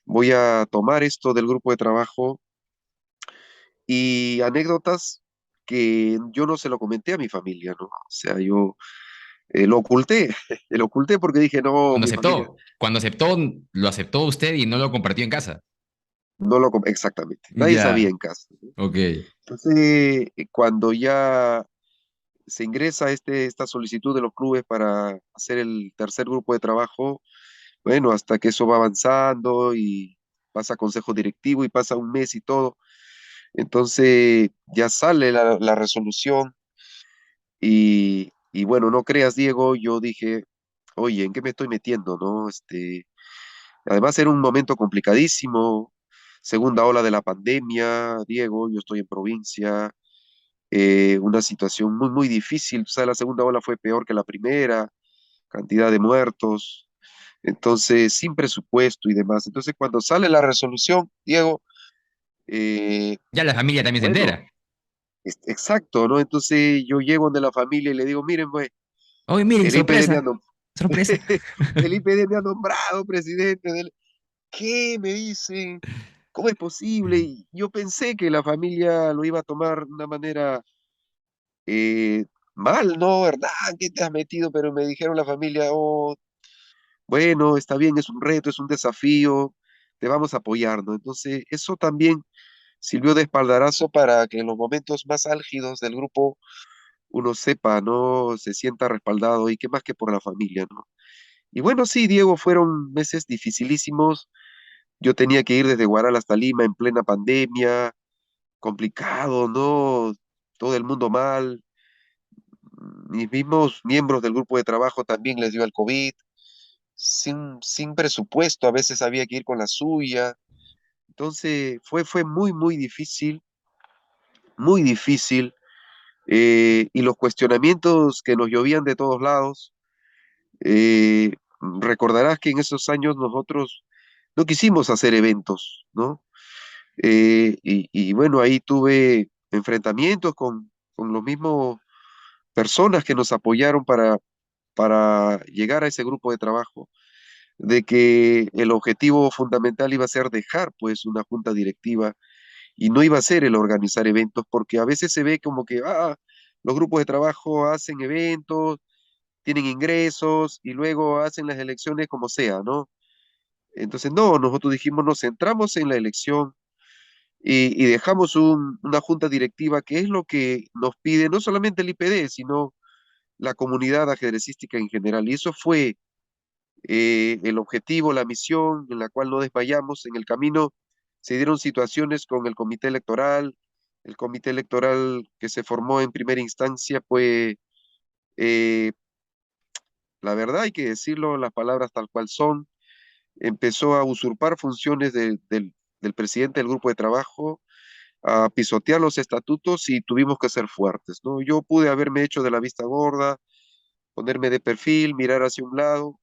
Voy a tomar esto del grupo de trabajo y anécdotas que yo no se lo comenté a mi familia, ¿no? O sea, yo lo oculté, lo oculté porque dije, no, mi familia Cuando aceptó, lo aceptó usted y no lo compartió en casa. no exactamente, nadie sabía Ya, en casa, ¿no? ok. Entonces, cuando ya se ingresa esta solicitud de los clubes para hacer el tercer grupo de trabajo, bueno, hasta que eso va avanzando y pasa a consejo directivo y pasa un mes y todo. Entonces ya sale la resolución y bueno, no creas, Diego, yo dije, oye, ¿en qué me estoy metiendo, no? Además era un momento complicadísimo, segunda ola de la pandemia, Diego, yo estoy en provincia, una situación muy, muy difícil, o sea, la segunda ola fue peor que la primera, cantidad de muertos, entonces sin presupuesto y demás. Entonces cuando sale la resolución, Diego, Eh, Ya la familia también se bueno, entera. exacto, ¿no? Entonces yo llego de la familia y le digo, miren, pues, Oye, miren, el IPD me ha, sorpresa, sorpresa. el IPD me ha nombrado presidente del... ¿Qué? Me dicen, ¿cómo es posible? Y yo pensé que la familia lo iba a tomar de una manera eh, mal, ¿no? ¿Verdad? ¿Qué te has metido? Pero me dijeron la familia, oh, bueno, está bien, es un reto, es un desafío, te vamos a apoyar, ¿no? Entonces, eso también sirvió de espaldarazo para que en los momentos más álgidos del grupo uno sepa, ¿no? Se sienta respaldado y qué más que por la familia, ¿no? Y bueno, sí, Diego, fueron meses dificilísimos. Yo tenía que ir desde Guaral hasta Lima en plena pandemia, complicado, ¿no? Todo el mundo mal. Mis mismos miembros del grupo de trabajo también les dio el COVID. Sin presupuesto, a veces había que ir con la suya. Entonces fue muy, muy difícil, muy difícil. Y los cuestionamientos que nos llovían de todos lados, eh, recordarás que en esos años nosotros no quisimos hacer eventos, ¿no? Y bueno, ahí tuve enfrentamientos con los mismos personas que nos apoyaron para llegar a ese grupo de trabajo, de que el objetivo fundamental iba a ser dejar pues una junta directiva y no iba a ser el organizar eventos, porque a veces se ve como que los grupos de trabajo hacen eventos, tienen ingresos y luego hacen las elecciones como sea, ¿no? Entonces, no, nosotros dijimos, nos centramos en la elección y dejamos una junta directiva que es lo que nos pide no solamente el IPD, sino la comunidad ajedrecística en general. Y eso fue el objetivo, la misión en la cual no desmayamos. En el camino se dieron situaciones con el comité electoral que se formó en primera instancia, pues eh, la verdad hay que decirlo, las palabras tal cual son, empezó a usurpar funciones del presidente del grupo de trabajo, a pisotear los estatutos y tuvimos que ser fuertes, ¿no? Yo pude haberme hecho de la vista gorda, ponerme de perfil, mirar hacia un lado,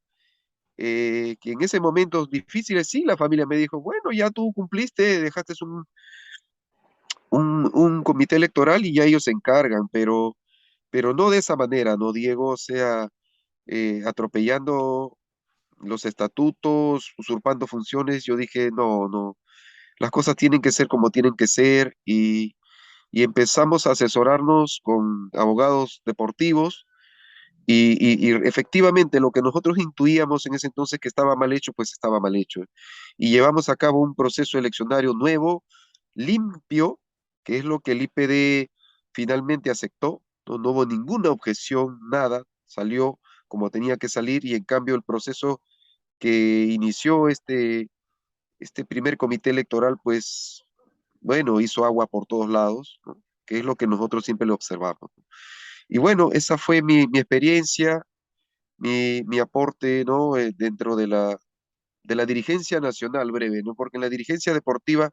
que en ese momento difíciles, sí, la familia me dijo, bueno, ya tú cumpliste, dejaste un comité electoral y ya ellos se encargan, pero no de esa manera, ¿no, Diego? O sea, atropellando los estatutos, usurpando funciones, yo dije, no, no, las cosas tienen que ser como tienen que ser y empezamos a asesorarnos con abogados deportivos y efectivamente lo que nosotros intuíamos en ese entonces que estaba mal hecho, pues estaba mal hecho. Y llevamos a cabo un proceso eleccionario nuevo, limpio, que es lo que el IPD finalmente aceptó. No, no hubo ninguna objeción, nada, salió como tenía que salir y en cambio el proceso que inició este primer comité electoral, pues bueno, hizo agua por todos lados, ¿no? Que es lo que nosotros siempre lo observamos, ¿no? Y bueno, esa fue mi experiencia, mi aporte, ¿no? Dentro de la dirigencia nacional breve, ¿no? Porque en la dirigencia deportiva,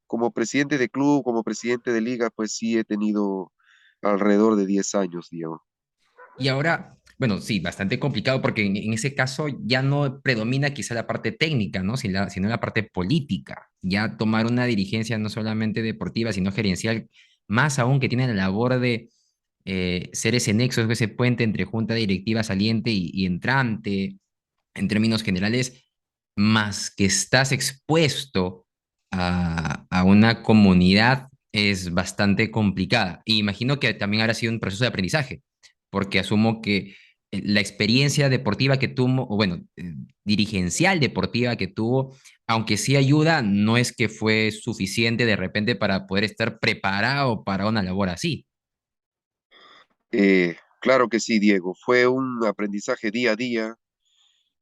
como presidente de club, como presidente de liga, pues sí he tenido alrededor de 10 años, Diego. Y ahora, bueno, sí, bastante complicado porque en ese caso ya no predomina quizá la parte técnica, ¿no? Sino la parte política. Ya tomar una dirigencia no solamente deportiva, sino gerencial, más aún que tiene la labor de ser ese nexo, ese puente entre junta directiva saliente y entrante, en términos generales, más que estás expuesto a una comunidad es bastante complicada. Y imagino que también habrá sido un proceso de aprendizaje, porque asumo que la experiencia deportiva que tuvo, o bueno, dirigencial deportiva que tuvo, aunque sí ayuda, no es que fue suficiente de repente para poder estar preparado para una labor así. Claro que sí, Diego. Fue un aprendizaje día a día.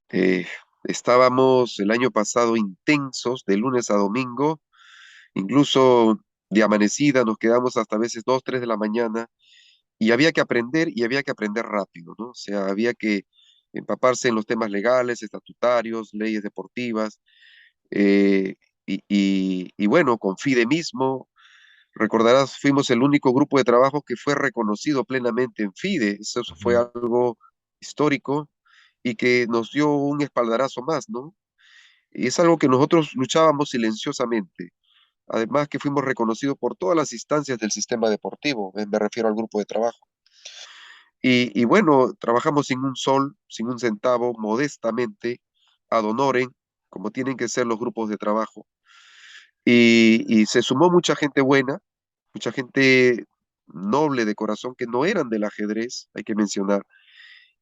Eh, Estábamos el año pasado intensos, de lunes a domingo, incluso de amanecida, nos quedamos hasta a veces 2, 3 de la mañana y había que aprender y había que aprender rápido, ¿no? O sea, había que empaparse en los temas legales, estatutarios, leyes deportivas, eh, y bueno, con FIDE mismo, recordarás, fuimos el único grupo de trabajo que fue reconocido plenamente en FIDE, eso fue Ujú. algo histórico y que nos dio un espaldarazo más, ¿no? Y es algo que nosotros luchábamos silenciosamente. Además que fuimos reconocidos por todas las instancias del sistema deportivo, me refiero al grupo de trabajo. Y bueno, trabajamos sin un sol, sin un centavo, modestamente, ad honorem, como tienen que ser los grupos de trabajo. Y se sumó mucha gente buena, mucha gente noble de corazón que no eran del ajedrez, hay que mencionar,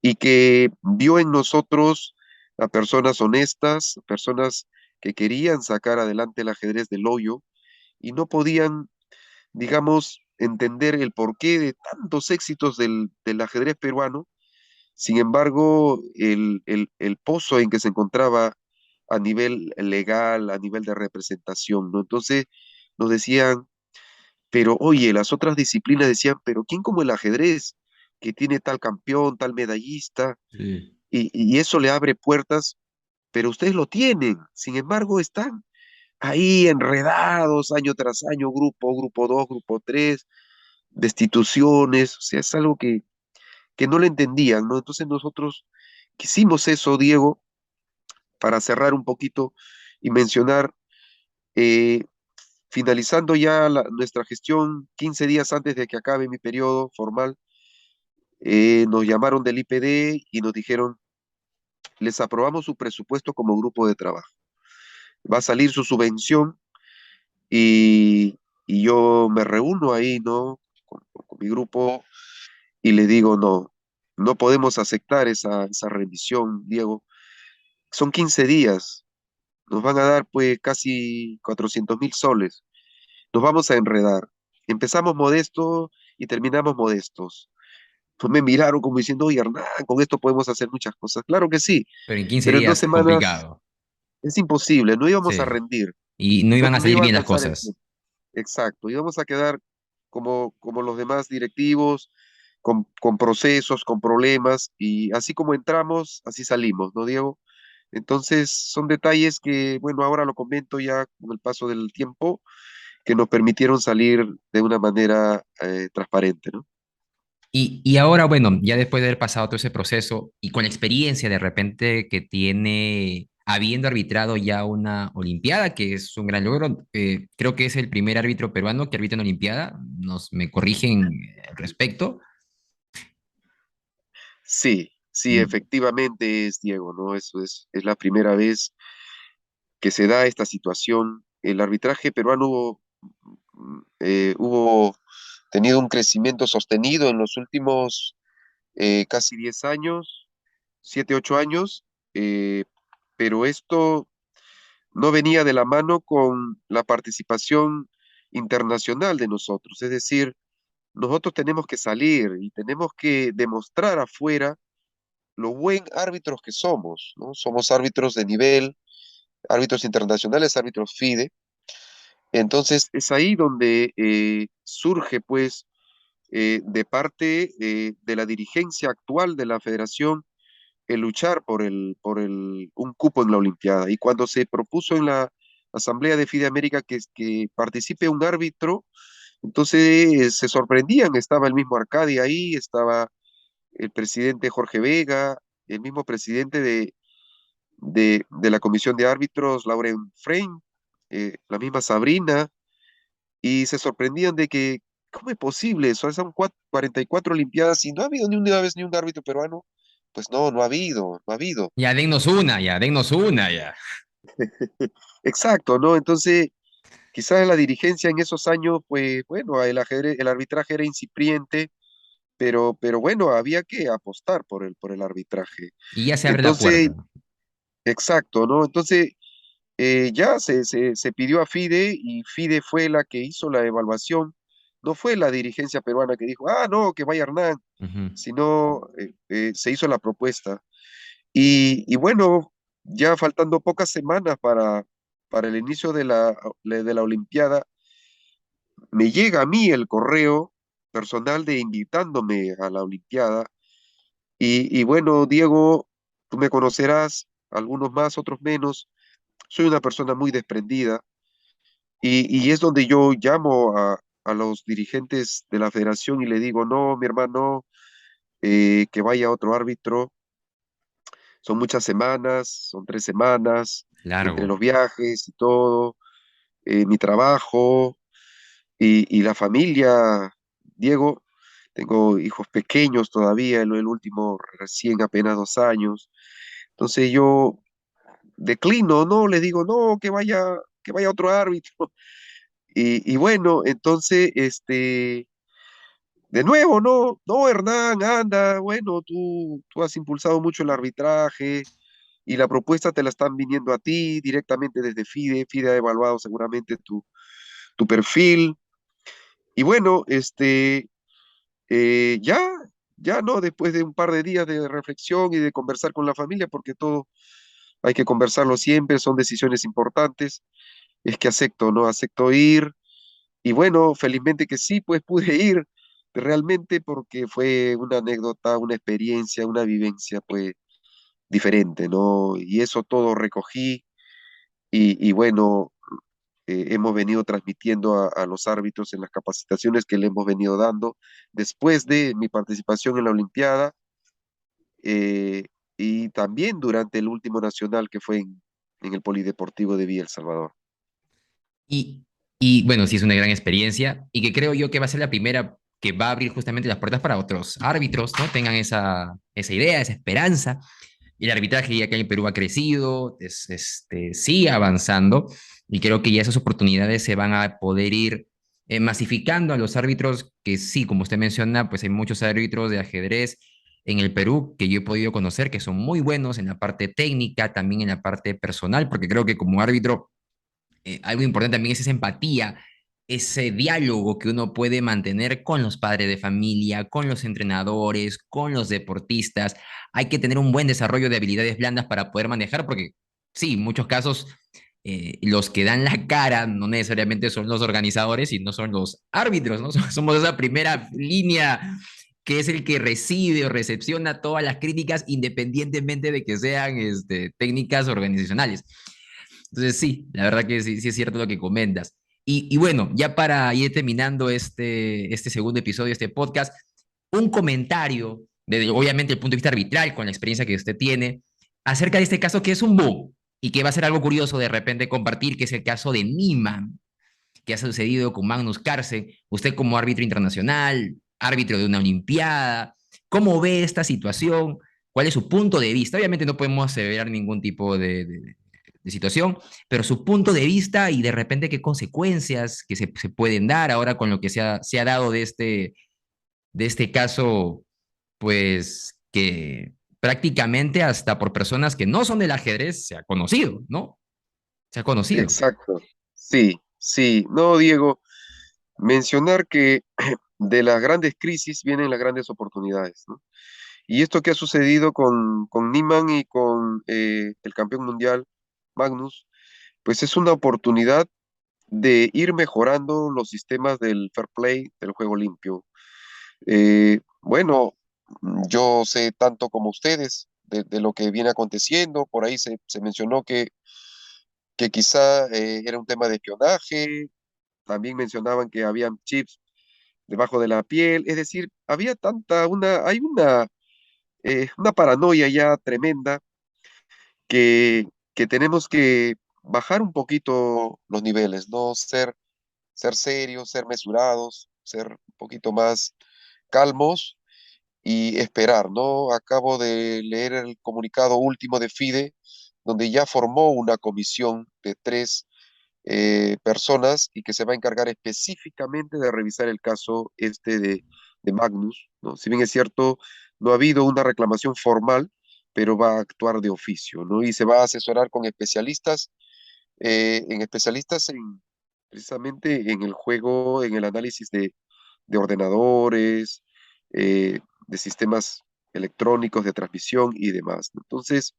y que vio en nosotros a personas honestas, personas que querían sacar adelante el ajedrez del hoyo y no podían, digamos, entender el porqué de tantos éxitos del ajedrez peruano. Sin embargo, el pozo en que se encontraba a nivel legal, a nivel de representación, ¿no? Entonces nos decían, pero oye, las otras disciplinas decían, pero ¿quién como el ajedrez, que tiene tal campeón, tal medallista, Sí. y eso le abre puertas, pero ustedes lo tienen, sin embargo, están ahí enredados año tras año, grupo 2, grupo 3, destituciones, o sea, es algo que no le entendían, ¿no? Entonces nosotros quisimos eso, Diego, para cerrar un poquito y mencionar, eh, finalizando ya nuestra gestión, 15 días antes de que acabe mi periodo formal, nos llamaron del IPD y nos dijeron, les aprobamos su presupuesto como grupo de trabajo. Va a salir su subvención y, y yo me reúno ahí, ¿no? Con mi grupo y le digo, no, no podemos aceptar esa remisión, Diego. Son 15 días, nos van a dar pues casi 400.000 soles. Nos vamos a enredar. Empezamos modestos y terminamos modestos. Pues me miraron como diciendo, oye, Hernán, con esto podemos hacer muchas cosas. Claro que sí, Pero en 15 pero en dos días semanas complicado. es imposible, no íbamos a Sí. rendir, Y no no, iban a no salir iba a bien las alcanzar el cosas. tiempo. Exacto, íbamos a quedar como los demás directivos, con procesos, con problemas, y así como entramos, así salimos, ¿no, Diego? Entonces, son detalles que, bueno, ahora lo comento ya con el paso del tiempo, que nos permitieron salir de una manera transparente, ¿no? Y ahora, bueno, ya después de haber pasado todo ese proceso y con la experiencia de repente que tiene, habiendo arbitrado ya una Olimpiada, que es un gran logro, creo que es el primer árbitro peruano que arbitra una Olimpiada, me corrigen al respecto. Sí, sí, Mm. efectivamente es Diego, ¿no? Eso es la primera vez que se da esta situación. El arbitraje peruano hubo tenido un crecimiento sostenido en los últimos casi 10 años, 7, 8 años, eh, pero esto no venía de la mano con la participación internacional de nosotros. Es decir, nosotros tenemos que salir y tenemos que demostrar afuera lo buen árbitros que somos, ¿no? Somos árbitros de nivel, árbitros internacionales, árbitros FIDE. Entonces es ahí donde surge, pues, de parte de la dirigencia actual de la federación el luchar un cupo en la Olimpiada. Y cuando se propuso en la Asamblea de FIDE América que participe un árbitro, entonces se sorprendían, estaba el mismo Arcadia ahí, estaba el presidente Jorge Vega, el mismo presidente de la comisión de árbitros, Lauren Frein, la misma Sabrina, y se sorprendían de que, ¿cómo es posible eso? Son 44 Olimpiadas y no ha habido ni una vez ni un árbitro peruano. Pues no, no ha habido, no ha habido. Ya, dennos una, ya. Exacto, ¿no? Entonces, quizás la dirigencia en esos años, pues bueno, el arbitraje era incipiente, pero bueno, había que apostar por el arbitraje. Y ya se abre la Entonces, puerta. exacto, ¿no? Entonces, ya se pidió a FIDE y FIDE fue la que hizo la evaluación. No fue la dirigencia peruana que dijo, ah, no, que vaya Hernán, Ujú. sino se hizo la propuesta. Y bueno, ya faltando pocas semanas para el inicio de la Olimpiada, me llega a mí el correo personal de invitándome a la Olimpiada. Y bueno, Diego, tú me conocerás, algunos más, otros menos. Soy una persona muy desprendida y es donde yo llamo a los dirigentes de la federación y le digo, no, mi hermano, que vaya otro árbitro. Son muchas semanas, son 3 semanas, entre Largo. los viajes y todo. mi trabajo y la familia. Diego, tengo hijos pequeños todavía, el último recién apenas 2 años. Entonces yo declino, ¿no? Le digo, no, que vaya otro árbitro. Y bueno, entonces, de nuevo, no, no, Hernán, anda, bueno, tú has impulsado mucho el arbitraje y la propuesta te la están viniendo a ti directamente desde FIDE. FIDE ha evaluado seguramente tu perfil. Y bueno, ya, ya no, después de un par de días de reflexión y de conversar con la familia, porque todo hay que conversarlo siempre, son decisiones importantes, es que acepto, ¿no? Acepto ir. Y bueno, felizmente que sí, pues pude ir realmente porque fue una anécdota, una experiencia, una vivencia, pues diferente, ¿no? Y eso todo recogí y bueno, hemos venido transmitiendo a los árbitros en las capacitaciones que le hemos venido dando después de mi participación en la Olimpiada, eh, y también durante el último nacional que fue en el Polideportivo de Villa El Salvador. Y, y bueno, sí es una gran experiencia y que creo yo que va a ser la primera que va a abrir justamente las puertas para otros árbitros, ¿no? Tengan esa idea, esa esperanza. Y el arbitraje ya que en el Perú ha crecido, sigue avanzando y creo que ya esas oportunidades se van a poder ir masificando a los árbitros que sí, como usted menciona, pues hay muchos árbitros de ajedrez en el Perú que yo he podido conocer que son muy buenos en la parte técnica, también en la parte personal, porque creo que como árbitro algo importante también es esa empatía, ese diálogo que uno puede mantener con los padres de familia, con los entrenadores, con los deportistas. Hay que tener un buen desarrollo de habilidades blandas para poder manejar, porque sí, en muchos casos los que dan la cara no necesariamente son los organizadores, sino son los árbitros, ¿no? Somos esa primera línea que es el que recibe o recepciona todas las críticas independientemente de que sean técnicas organizacionales. Entonces, sí, la verdad que sí, sí es cierto lo que comentas. Y bueno, ya para ir terminando este segundo episodio de este podcast, un comentario, desde obviamente el punto de vista arbitral, con la experiencia que usted tiene, acerca de este caso que es un boom y que va a ser algo curioso de repente compartir, que es el caso de Niman, que ha sucedido con Magnus Carlsen. Usted como árbitro internacional, árbitro de una Olimpiada, ¿cómo ve esta situación? ¿Cuál es su punto de vista? Obviamente no podemos aseverar ningún tipo de situación, pero su punto de vista y de repente qué consecuencias que se pueden dar ahora con lo que se ha dado de este caso, pues que prácticamente hasta por personas que no son del ajedrez se ha conocido, ¿no? Se ha conocido. Exacto. Sí, sí. No, Diego, mencionar que de las grandes crisis vienen las grandes oportunidades, ¿no? Y esto que ha sucedido con Niemann y con el campeón mundial Magnus, pues es una oportunidad de ir mejorando los sistemas del fair play, del juego limpio. Bueno, yo sé tanto como ustedes de lo que viene aconteciendo. Por ahí se mencionó que quizá era un tema de espionaje. También mencionaban que habían chips debajo de la piel. Es decir, había hay una paranoia ya tremenda que, que tenemos que bajar un poquito los niveles, ¿no? Ser serios, ser mesurados, ser un poquito más calmos y esperar, ¿no? Acabo de leer el comunicado último de FIDE, donde ya formó una comisión de 3 personas y que se va a encargar específicamente de revisar el caso de Magnus, ¿no? Si bien es cierto, no ha habido una reclamación formal, pero va a actuar de oficio, ¿no? Y se va a asesorar con especialistas, precisamente en el juego, en el análisis de ordenadores, de sistemas electrónicos de transmisión y demás, ¿no? Entonces,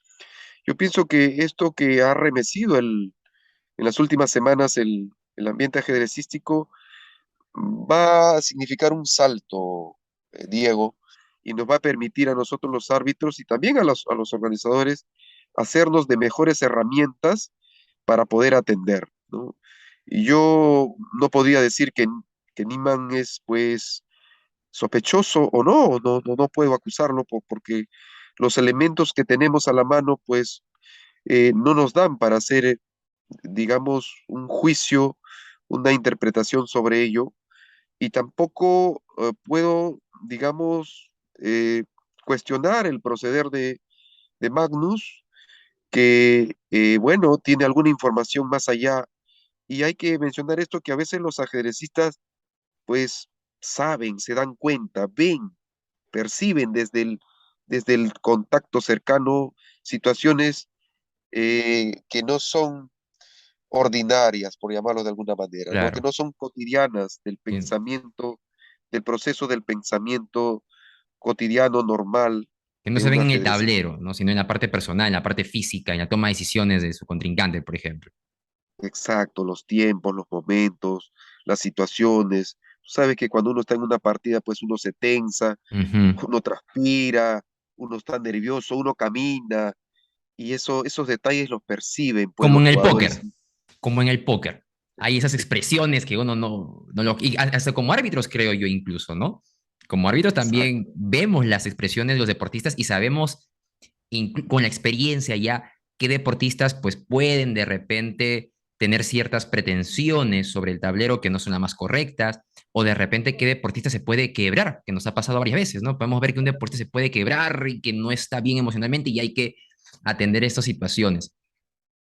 yo pienso que esto que ha remecido en las últimas semanas el ambiente ajedrecístico va a significar un salto, Diego, y nos va a permitir a nosotros los árbitros y también a los organizadores hacernos de mejores herramientas para poder atender, ¿no? Y yo no podía decir que Niman es pues sospechoso o no, no puedo acusarlo porque los elementos que tenemos a la mano pues no nos dan para hacer digamos, un juicio, una interpretación sobre ello, y tampoco puedo, digamos, cuestionar el proceder de Magnus, que, bueno, tiene alguna información más allá. Y hay que mencionar esto, que a veces los ajedrecistas, pues, saben, se dan cuenta, ven, perciben desde el contacto cercano situaciones que no son ordinarias, por llamarlo de alguna manera, ¿no? Que Claro, no son cotidianas del que, pensamiento, del proceso del pensamiento cotidiano, normal que no de se un ven en el ajedrecista. tablero, ¿no? Sino en la parte personal, en la parte física, en la toma de decisiones de su contrincante, por ejemplo. Exacto, los tiempos, los momentos, las situaciones. Tú sabes que cuando uno está en una partida, pues uno se tensa, Ujú. uno transpira, uno está nervioso, uno camina, y esos detalles los perciben, pues, Como los en el jugadores. póker, como en el póker. Hay esas expresiones que uno no lo... Y hasta como árbitros, creo yo, incluso, ¿no? Como árbitros Exacto. también vemos las expresiones de los deportistas y sabemos con la experiencia ya qué deportistas pues pueden de repente tener ciertas pretensiones sobre el tablero que no son las más correctas, o de repente qué deportista se puede quebrar, que nos ha pasado varias veces, ¿no? Podemos ver que un deportista se puede quebrar y que no está bien emocionalmente y hay que atender estas situaciones.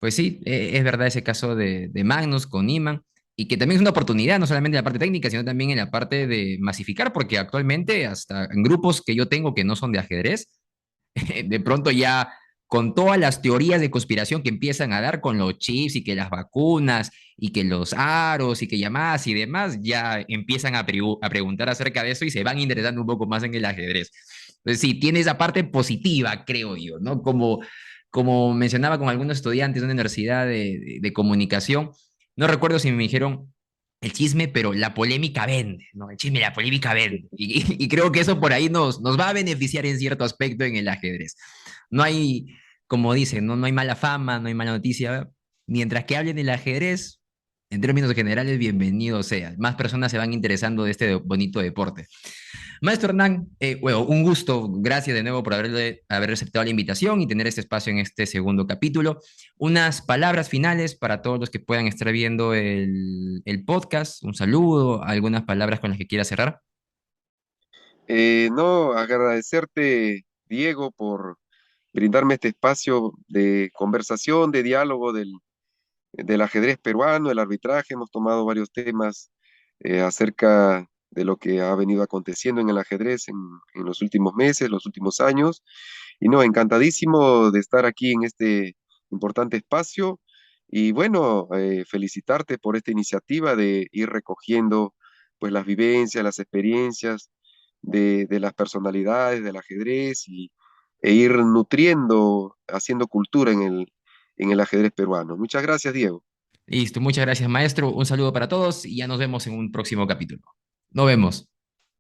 Pues sí, es verdad ese caso de Magnus con Iman, y que también es una oportunidad, no solamente en la parte técnica, sino también en la parte de masificar, porque actualmente hasta en grupos que yo tengo que no son de ajedrez, de pronto ya con todas las teorías de conspiración que empiezan a dar con los chips y que las vacunas y que los aros y que llamadas y demás, ya empiezan a preguntar acerca de eso y se van interesando un poco más en el ajedrez. Entonces sí, tiene esa parte positiva, creo yo, ¿no? Como mencionaba con algunos estudiantes de una universidad de comunicación, no recuerdo si me dijeron el chisme, pero la polémica vende, ¿no? El chisme y la polémica vende. Y creo que eso por ahí nos va a beneficiar en cierto aspecto en el ajedrez. No hay, como dicen, no hay mala fama, no hay mala noticia. Mientras que hablen del ajedrez, en términos generales, bienvenido sea. Más personas se van interesando de este bonito deporte. Maestro Hernán, bueno, un gusto. Gracias de nuevo por haber aceptado la invitación y tener este espacio en este segundo capítulo. Unas palabras finales para todos los que puedan estar viendo el podcast. Un saludo, algunas palabras con las que quiera cerrar. No, agradecerte, Diego, por brindarme este espacio de conversación, de diálogo del ajedrez peruano, el arbitraje. Hemos tomado varios temas acerca de lo que ha venido aconteciendo en el ajedrez en los últimos meses, los últimos años. Y no, encantadísimo de estar aquí en este importante espacio. Y bueno, felicitarte por esta iniciativa de ir recogiendo pues las vivencias, las experiencias de las personalidades del ajedrez, e ir nutriendo, haciendo cultura en el ajedrez peruano. Muchas gracias, Diego. Listo, muchas gracias, maestro. Un saludo para todos y ya nos vemos en un próximo capítulo. Nos vemos.